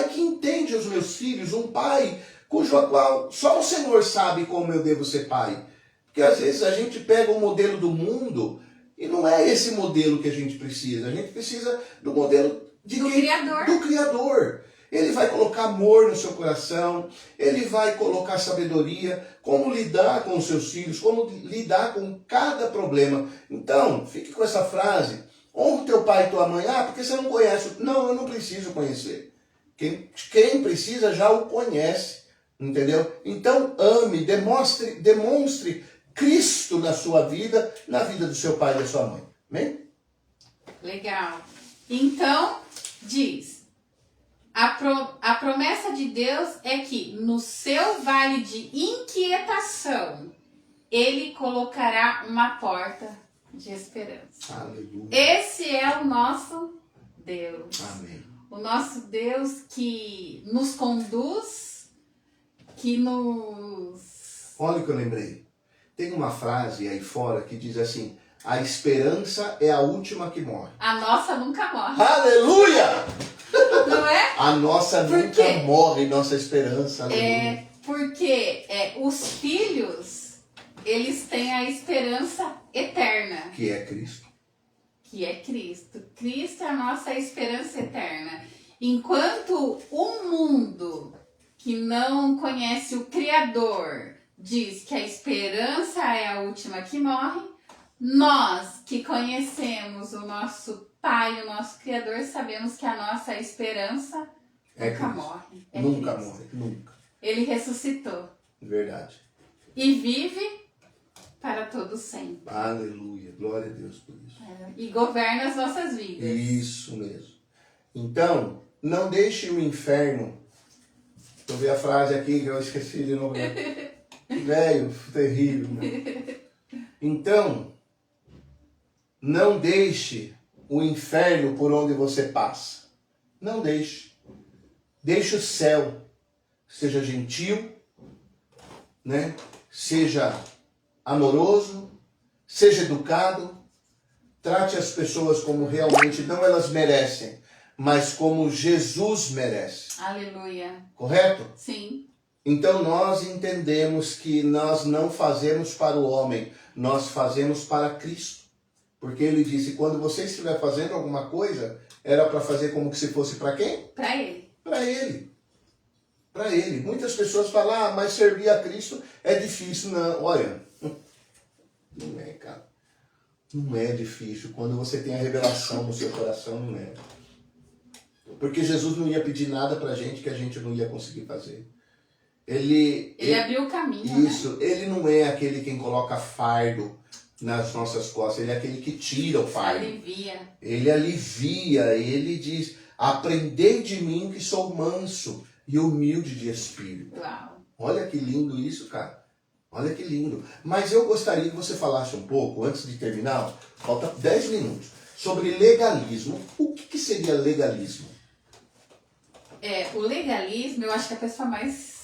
que entende os meus filhos, um pai cujo qual só o Senhor sabe como eu devo ser pai. Porque às vezes a gente pega o modelo do mundo e não é esse modelo que a gente precisa. A gente precisa do modelo do Criador. Ele vai colocar amor no seu coração, ele vai colocar sabedoria, como lidar com os seus filhos, como lidar com cada problema. Então, fique com essa frase: honra teu pai e tua mãe. Ah, porque você não conhece. Não, eu não preciso conhecer. Quem precisa já o conhece, entendeu? Então, ame, demonstre Cristo na sua vida, na vida do seu pai e da sua mãe. Amém? Legal. Então, diz... A promessa de Deus é que no seu vale de inquietação, Ele colocará uma porta de esperança. Aleluia. Esse é o nosso Deus. Amém. O nosso Deus que nos conduz, que nos... Olha o que eu lembrei. Tem uma frase aí fora que diz assim: A esperança é a última que morre. A nossa nunca morre. Aleluia! Não é? A nossa nunca morre, nossa esperança. Aleluia. Porque os filhos, eles têm a esperança eterna. Que é Cristo. Que é Cristo. Cristo é a nossa esperança eterna. Enquanto o mundo que não conhece o Criador diz que a esperança é a última que morre, nós que conhecemos o nosso Pai, o nosso Criador, sabemos que a nossa esperança nunca morre. Nunca morre, nunca. Ele ressuscitou. Verdade. E vive para todo sempre. Aleluia. Glória a Deus por isso. E governa as nossas vidas. Isso mesmo. Então, não deixe o inferno. Eu vi a frase aqui que eu esqueci de novo. Velho, terrível. Né? Então, não deixe o inferno por onde você passa. Não deixe. Deixe o céu. Seja gentil, né? Seja amoroso, seja educado. Trate as pessoas como realmente não elas merecem, mas como Jesus merece. Aleluia. Correto? Sim. Então nós entendemos que nós não fazemos para o homem, nós fazemos para Cristo. Porque ele disse, quando você estiver fazendo alguma coisa, era para fazer como se fosse para quem? Para Ele. Para Ele. Para Ele. Muitas pessoas falam, mas servir a Cristo é difícil. Não, olha, não é, cara. Não é difícil. Quando você tem a revelação no seu coração, não é. Porque Jesus não ia pedir nada pra gente que a gente não ia conseguir fazer. Ele abriu o caminho, isso, né? Ele não é aquele quem coloca fardo nas nossas costas. Ele é aquele que tira o fardo. Alivia. Ele alivia. Ele diz, aprendei de mim que sou manso e humilde de espírito. Uau. Olha que lindo isso, cara. Olha que lindo. Mas eu gostaria que você falasse um pouco, antes de terminar, falta 10 minutos, sobre legalismo. O que seria legalismo? O legalismo, eu acho que a pessoa mais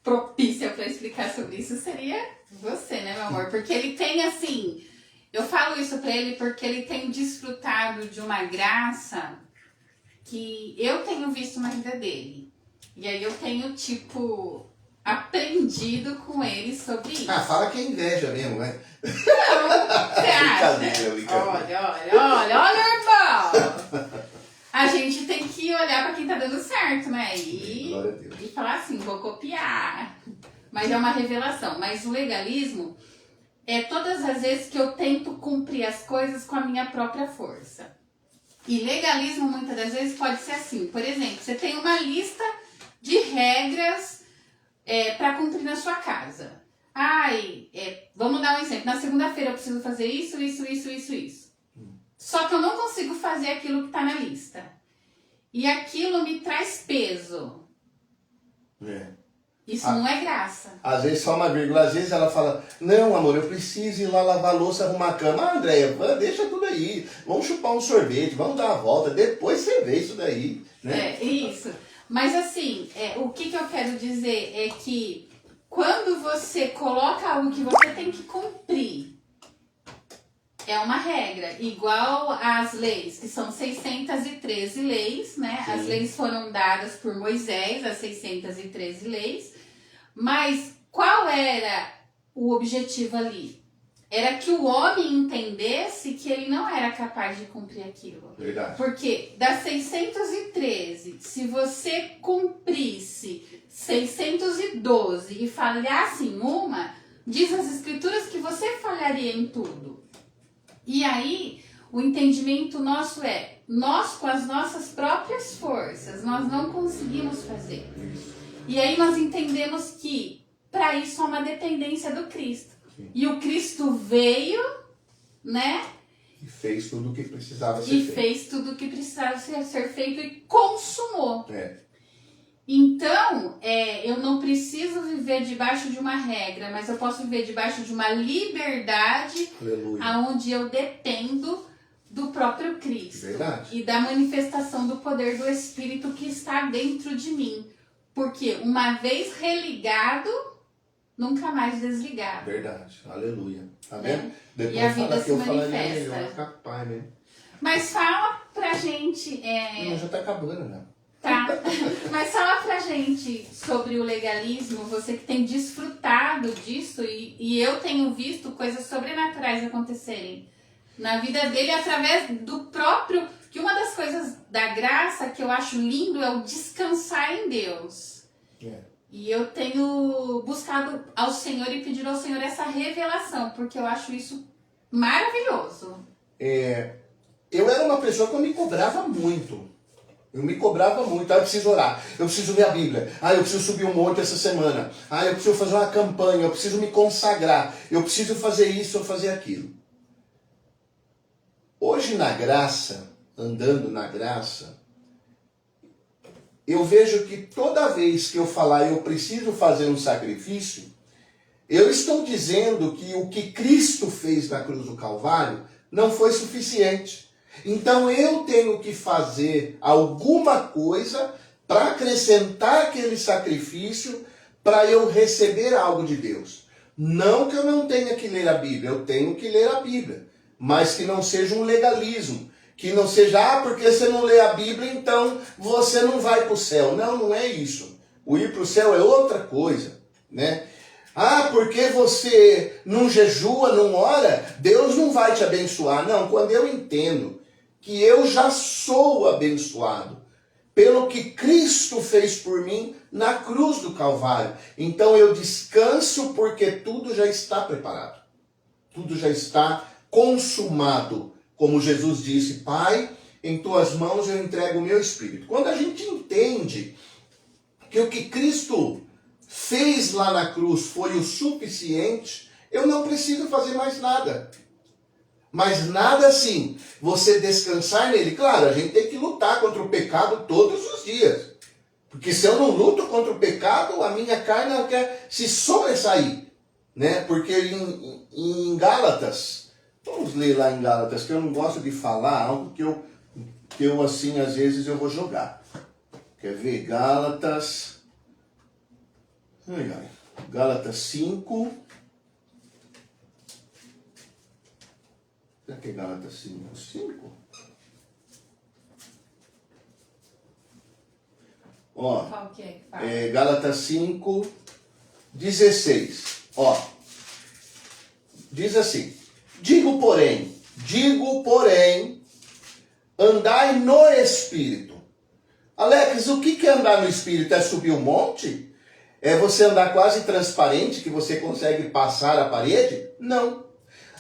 propícia para explicar sobre isso seria você, né, meu amor? Porque ele tem, assim, eu falo isso para ele porque ele tem desfrutado de uma graça que eu tenho visto na vida dele. E aí eu tenho, tipo, aprendido com ele sobre isso. Ah, fala que é inveja mesmo, né? Não, você acha? Olha, irmão! A gente tem que olhar pra quem tá dando certo, né? E falar assim, vou copiar. Mas é uma revelação. Mas o legalismo é todas as vezes que eu tento cumprir as coisas com a minha própria força. E legalismo, muitas das vezes, pode ser assim. Por exemplo, você tem uma lista de regras para cumprir na sua casa. Vamos dar um exemplo. Na segunda-feira eu preciso fazer isso. Só que eu não consigo fazer aquilo que está na lista. E aquilo me traz peso. Isso não é graça. Às vezes só uma vírgula. Às vezes ela fala, não, amor, eu preciso ir lá lavar a louça, arrumar a cama. Ah, Andréia, deixa tudo aí. Vamos chupar um sorvete, vamos dar uma volta. Depois você vê isso daí. Né? Isso. Mas assim, o que eu quero dizer é que quando você coloca algo que você tem que cumprir, é uma regra, igual às leis, que são 613 leis, né? Sim. As leis foram dadas por Moisés, as 613 leis. Mas qual era o objetivo ali? Era que o homem entendesse que ele não era capaz de cumprir aquilo. Verdade. Porque das 613, se você cumprisse 612 e falhasse em uma, diz as escrituras que você falharia em tudo. E aí, o entendimento nosso é, nós com as nossas próprias forças, nós não conseguimos fazer. E aí nós entendemos que para isso há uma dependência do Cristo. Sim. E o Cristo veio, né? E fez tudo o que precisava ser feito. E fez tudo o que precisava ser feito e consumou. Então, eu não preciso viver debaixo de uma regra, mas eu posso viver debaixo de uma liberdade. Aleluia. Onde eu dependo do próprio Cristo. Verdade. E da manifestação do poder do Espírito que está dentro de mim. Porque uma vez religado, nunca mais desligar. Verdade, aleluia. Tá vendo? Né? Depois E a vida fala que se eu falaria manifesta. melhor capaz, né? Mas fala pra gente... Não, já tá acabando, né? Tá. Mas fala pra gente sobre o legalismo, você que tem desfrutado disso e eu tenho visto coisas sobrenaturais acontecerem na vida dele através do próprio... Que uma das coisas da graça que eu acho lindo é o descansar em Deus. E eu tenho buscado ao Senhor e pedido ao Senhor essa revelação, porque eu acho isso maravilhoso. Eu era uma pessoa que eu me cobrava muito. Eu me cobrava muito. Eu preciso orar, eu preciso ler a Bíblia. Eu preciso subir um monte essa semana. Eu preciso fazer uma campanha, eu preciso me consagrar. Eu preciso fazer isso ou fazer aquilo. Hoje na graça, andando na graça, eu vejo que toda vez que eu falar eu preciso fazer um sacrifício, eu estou dizendo que o que Cristo fez na cruz do Calvário não foi suficiente. Então eu tenho que fazer alguma coisa para acrescentar aquele sacrifício para eu receber algo de Deus. Não que eu não tenha que ler a Bíblia, eu tenho que ler a Bíblia, mas que não seja um legalismo. Que não seja, porque você não lê a Bíblia, então você não vai para o céu. Não, não é isso. O ir para o céu é outra coisa, né? Porque você não jejua, não ora, Deus não vai te abençoar. Não, quando eu entendo que eu já sou abençoado pelo que Cristo fez por mim na cruz do Calvário, então eu descanso porque tudo já está preparado. Tudo já está consumado. Como Jesus disse, Pai, em tuas mãos eu entrego o meu espírito. Quando a gente entende que o que Cristo fez lá na cruz foi o suficiente, eu não preciso fazer mais nada. Mas nada assim, você descansar nele. Claro, a gente tem que lutar contra o pecado todos os dias. Porque se eu não luto contra o pecado, a minha carne não quer se sobressair. Né? Porque em Gálatas... Vamos ler lá em Gálatas, que eu não gosto de falar algo que eu assim, às vezes, eu vou jogar. Quer ver? Gálatas... Gálatas 5... Será que é Gálatas 5? 5? Ó, Gálatas 5, 16. Ó, diz assim... Digo, porém, andai no Espírito. Alex, o que é andar no Espírito? É subir um monte? É você andar quase transparente, que você consegue passar a parede? Não.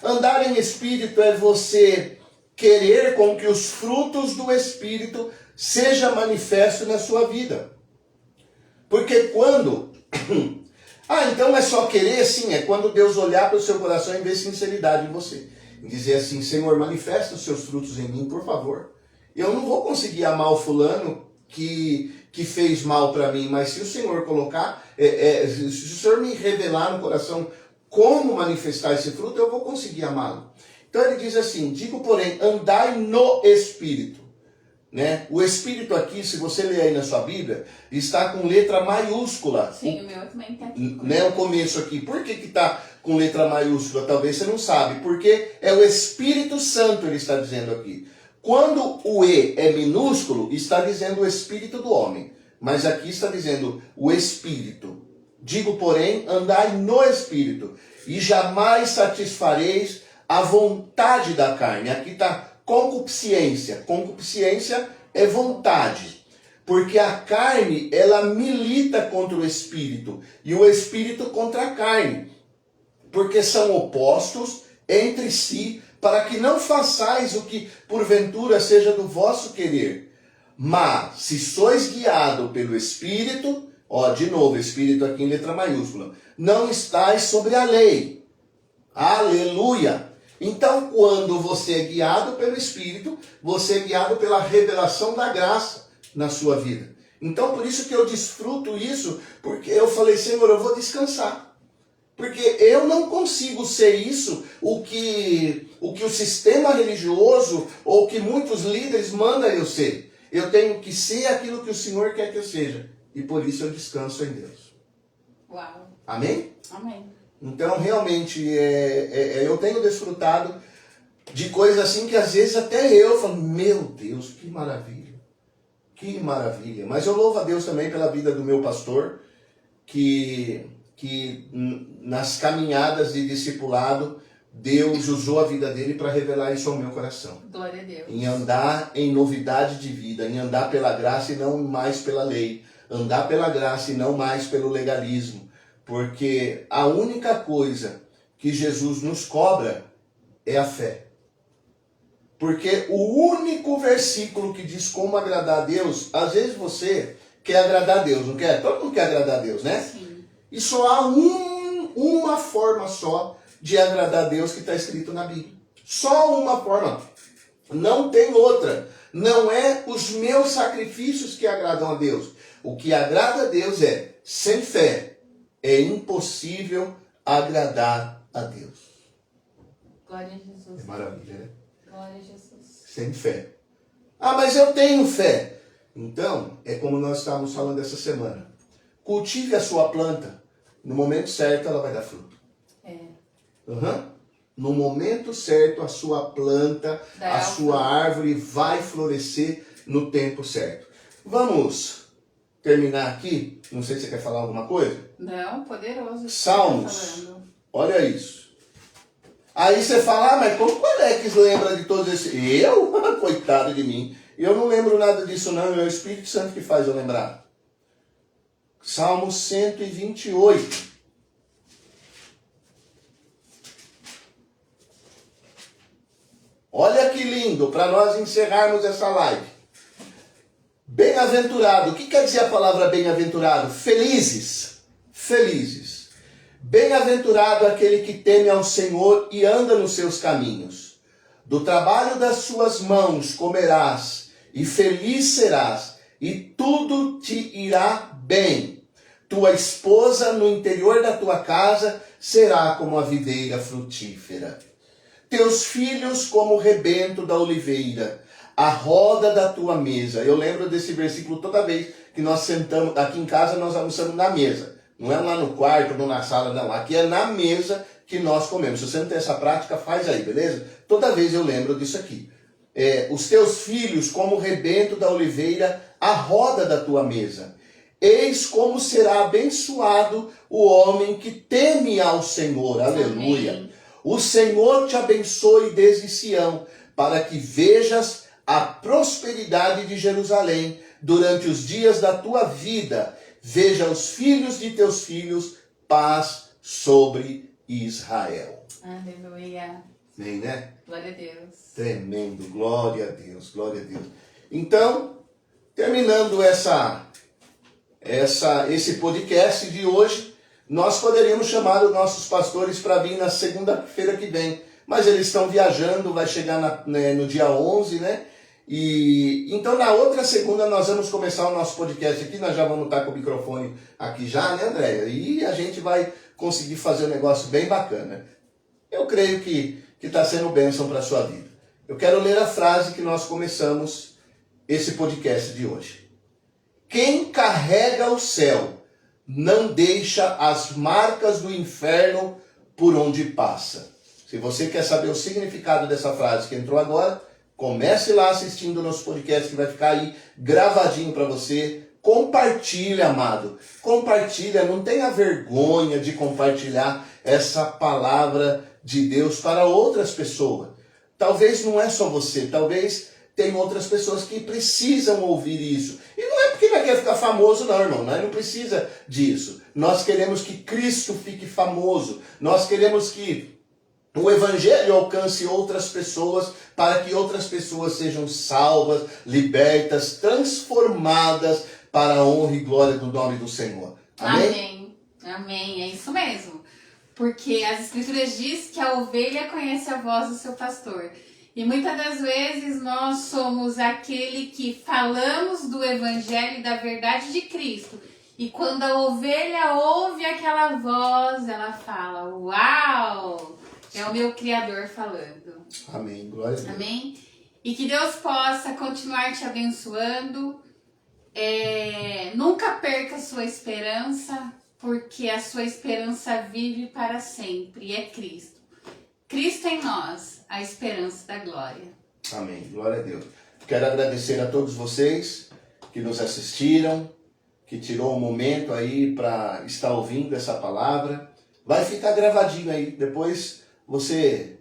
Andar em Espírito é você querer com que os frutos do Espírito sejam manifestos na sua vida. Porque quando... então é só querer? Sim, é quando Deus olhar para o seu coração e ver sinceridade em você. E dizer assim, Senhor, manifesta os seus frutos em mim, por favor. Eu não vou conseguir amar o fulano que fez mal para mim, mas se o Senhor colocar, se o Senhor me revelar no coração como manifestar esse fruto, eu vou conseguir amá-lo. Então ele diz assim, digo, porém, andai no Espírito. Né? O Espírito aqui, se você ler aí na sua Bíblia, está com letra maiúscula. Sim, o meu também está aqui. Né, o começo aqui. Por que está com letra maiúscula? Talvez você não sabe. Porque é o Espírito Santo, ele está dizendo aqui. Quando o E é minúsculo, está dizendo o Espírito do homem. Mas aqui está dizendo o Espírito. Digo, porém, andai no Espírito, e jamais satisfareis a vontade da carne. Aqui está concupiscência. Concupiscência é vontade. Porque a carne, ela milita contra o Espírito. E o Espírito contra a carne. Porque são opostos entre si, para que não façais o que porventura seja do vosso querer. Mas, se sois guiado pelo Espírito, de novo, Espírito aqui em letra maiúscula, não estáis sobre a lei. Aleluia! Então, quando você é guiado pelo Espírito, você é guiado pela revelação da graça na sua vida. Então, por isso que eu desfruto isso, porque eu falei, Senhor, eu vou descansar. Porque eu não consigo ser isso, o que o sistema religioso ou que muitos líderes mandam eu ser. Eu tenho que ser aquilo que o Senhor quer que eu seja. E por isso eu descanso em Deus. Uau! Amém? Amém. Então, realmente, eu tenho desfrutado de coisas assim que às vezes até eu falo, meu Deus, que maravilha. Que maravilha. Mas eu louvo a Deus também pela vida do meu pastor, que nas caminhadas de discipulado, Deus usou a vida dele para revelar isso ao meu coração. Glória a Deus. Em andar em novidade de vida, em andar pela graça e não mais pela lei. Andar pela graça e não mais pelo legalismo. Porque a única coisa que Jesus nos cobra é a fé. Porque o único versículo que diz como agradar a Deus, às vezes você quer agradar a Deus, não quer? Todo mundo quer agradar a Deus, né? Sim. E só há uma forma só de agradar a Deus que está escrito na Bíblia. Só uma forma. Não tem outra. Não é os meus sacrifícios que agradam a Deus. O que agrada a Deus é, sem fé, é impossível agradar a Deus. Glória a Jesus. É maravilha, né? Glória a Jesus. Sem fé. Ah, mas eu tenho fé. Então, é como nós estávamos falando essa semana. Cultive a sua planta. No momento certo, ela vai dar fruto. No momento certo, a sua planta, a sua árvore vai florescer no tempo certo. Vamos terminar aqui. Não sei se você quer falar alguma coisa. Não, poderoso. Salmos. Olha isso. Aí você fala, mas como o Alex lembra de todos esses... Eu? Coitado de mim. Eu não lembro nada disso não, é o Espírito Santo que faz eu lembrar. Salmo 128. Olha que lindo, para nós encerrarmos essa live. Bem-aventurado. O que quer dizer a palavra bem-aventurado? Felizes. Felizes. Bem-aventurado aquele que teme ao Senhor e anda nos seus caminhos. Do trabalho das suas mãos comerás, e feliz serás, e tudo te irá bem. Tua esposa no interior da tua casa será como a videira frutífera. Teus filhos como o rebento da oliveira, a roda da tua mesa. Eu lembro desse versículo toda vez que nós sentamos, aqui em casa nós almoçamos na mesa. Não é lá no quarto, não na sala, não. Aqui é na mesa que nós comemos. Se você não tem essa prática, faz aí, beleza? Toda vez eu lembro disso aqui. Os teus filhos como o rebento da oliveira, a roda da tua mesa. Eis como será abençoado o homem que teme ao Senhor. Aleluia. Amém. O Senhor te abençoe desde Sião, para que vejas a prosperidade de Jerusalém durante os dias da tua vida. Veja os filhos de teus filhos, paz sobre Israel. Aleluia. Bem, né? Glória a Deus. Tremendo, glória a Deus, glória a Deus. Então, terminando esse podcast de hoje, nós poderíamos chamar os nossos pastores para vir na segunda-feira que vem, mas eles estão viajando, vai chegar no dia 11, né? E então na outra segunda nós vamos começar o nosso podcast aqui, nós já vamos estar com o microfone aqui já, né, Andréia? E a gente vai conseguir fazer um negócio bem bacana. Eu creio que está sendo bênção para a sua vida. Eu quero ler a frase que nós começamos esse podcast de hoje. Quem carrega o céu não deixa as marcas do inferno por onde passa. Se você quer saber o significado dessa frase que entrou agora, comece lá assistindo o nosso podcast que vai ficar aí gravadinho para você. Compartilha, amado. Compartilha, não tenha vergonha de compartilhar essa palavra de Deus para outras pessoas. Talvez não é só você, talvez tem outras pessoas que precisam ouvir isso. E não é porque nós quer ficar famoso não, irmão. Nós não precisa disso. Nós queremos que Cristo fique famoso. Nós queremos que o Evangelho alcance outras pessoas para que outras pessoas sejam salvas, libertas, transformadas para a honra e glória do nome do Senhor. Amém? Amém. Amém. É isso mesmo. Porque as Escrituras dizem que a ovelha conhece a voz do seu pastor. E muitas das vezes nós somos aquele que falamos do Evangelho e da verdade de Cristo. E quando a ovelha ouve aquela voz, ela fala, uau, é o meu Criador falando. Amém, glória a Deus. Amém? E que Deus possa continuar te abençoando. Nunca perca sua esperança, porque a sua esperança vive para sempre e é Cristo. Cristo em nós, a esperança da glória. Amém. Glória a Deus. Quero agradecer a todos vocês que nos assistiram, que tirou um momento aí para estar ouvindo essa palavra. Vai ficar gravadinho aí, depois você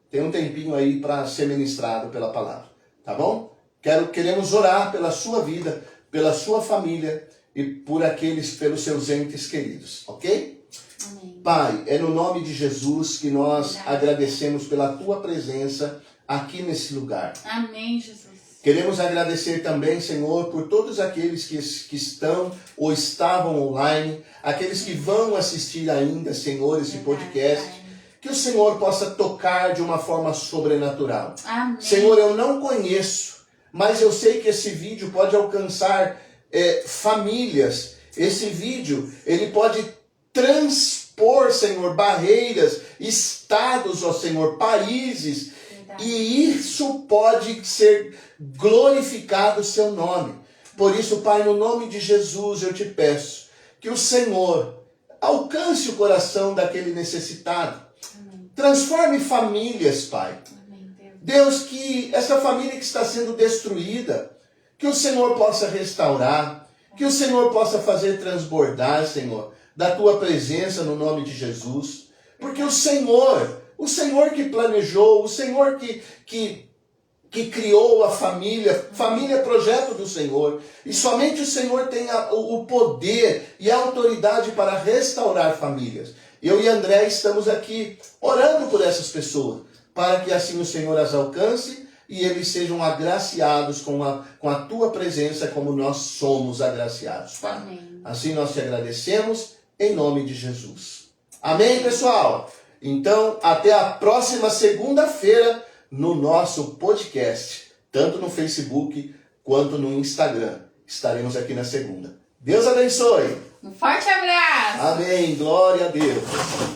tem um tempinho aí para ser ministrado pela palavra, tá bom? Queremos orar pela sua vida, pela sua família e pelos seus entes queridos, ok? Amém. Pai, é no nome de Jesus que nós agradecemos pela tua presença aqui nesse lugar. Amém, Jesus. Queremos agradecer também, Senhor, por todos aqueles que estão ou estavam online, aqueles que vão assistir ainda, Senhor, esse podcast. Que o Senhor possa tocar de uma forma sobrenatural. Amém. Senhor, eu não conheço, mas eu sei que esse vídeo pode alcançar famílias. Esse vídeo, ele pode transpor, Senhor, barreiras, estados, ó Senhor, países. E isso pode ser glorificado o seu nome. Por isso, Pai, no nome de Jesus, eu te peço que o Senhor alcance o coração daquele necessitado. Amém. Transforme famílias, Pai. Amém, Deus, que essa família que está sendo destruída, que o Senhor possa restaurar, que o Senhor possa fazer transbordar, Senhor, da tua presença no nome de Jesus. Porque o Senhor que planejou, o Senhor que criou a família é projeto do Senhor. E somente o Senhor tem o poder e a autoridade para restaurar famílias. Eu e André estamos aqui orando por essas pessoas, para que assim o Senhor as alcance e eles sejam agraciados com a tua presença como nós somos agraciados, Pai. Amém. Assim nós te agradecemos em nome de Jesus. Amém, pessoal? Então, até a próxima segunda-feira no nosso podcast, tanto no Facebook quanto no Instagram. Estaremos aqui na segunda. Deus abençoe. Um forte abraço. Amém. Glória a Deus.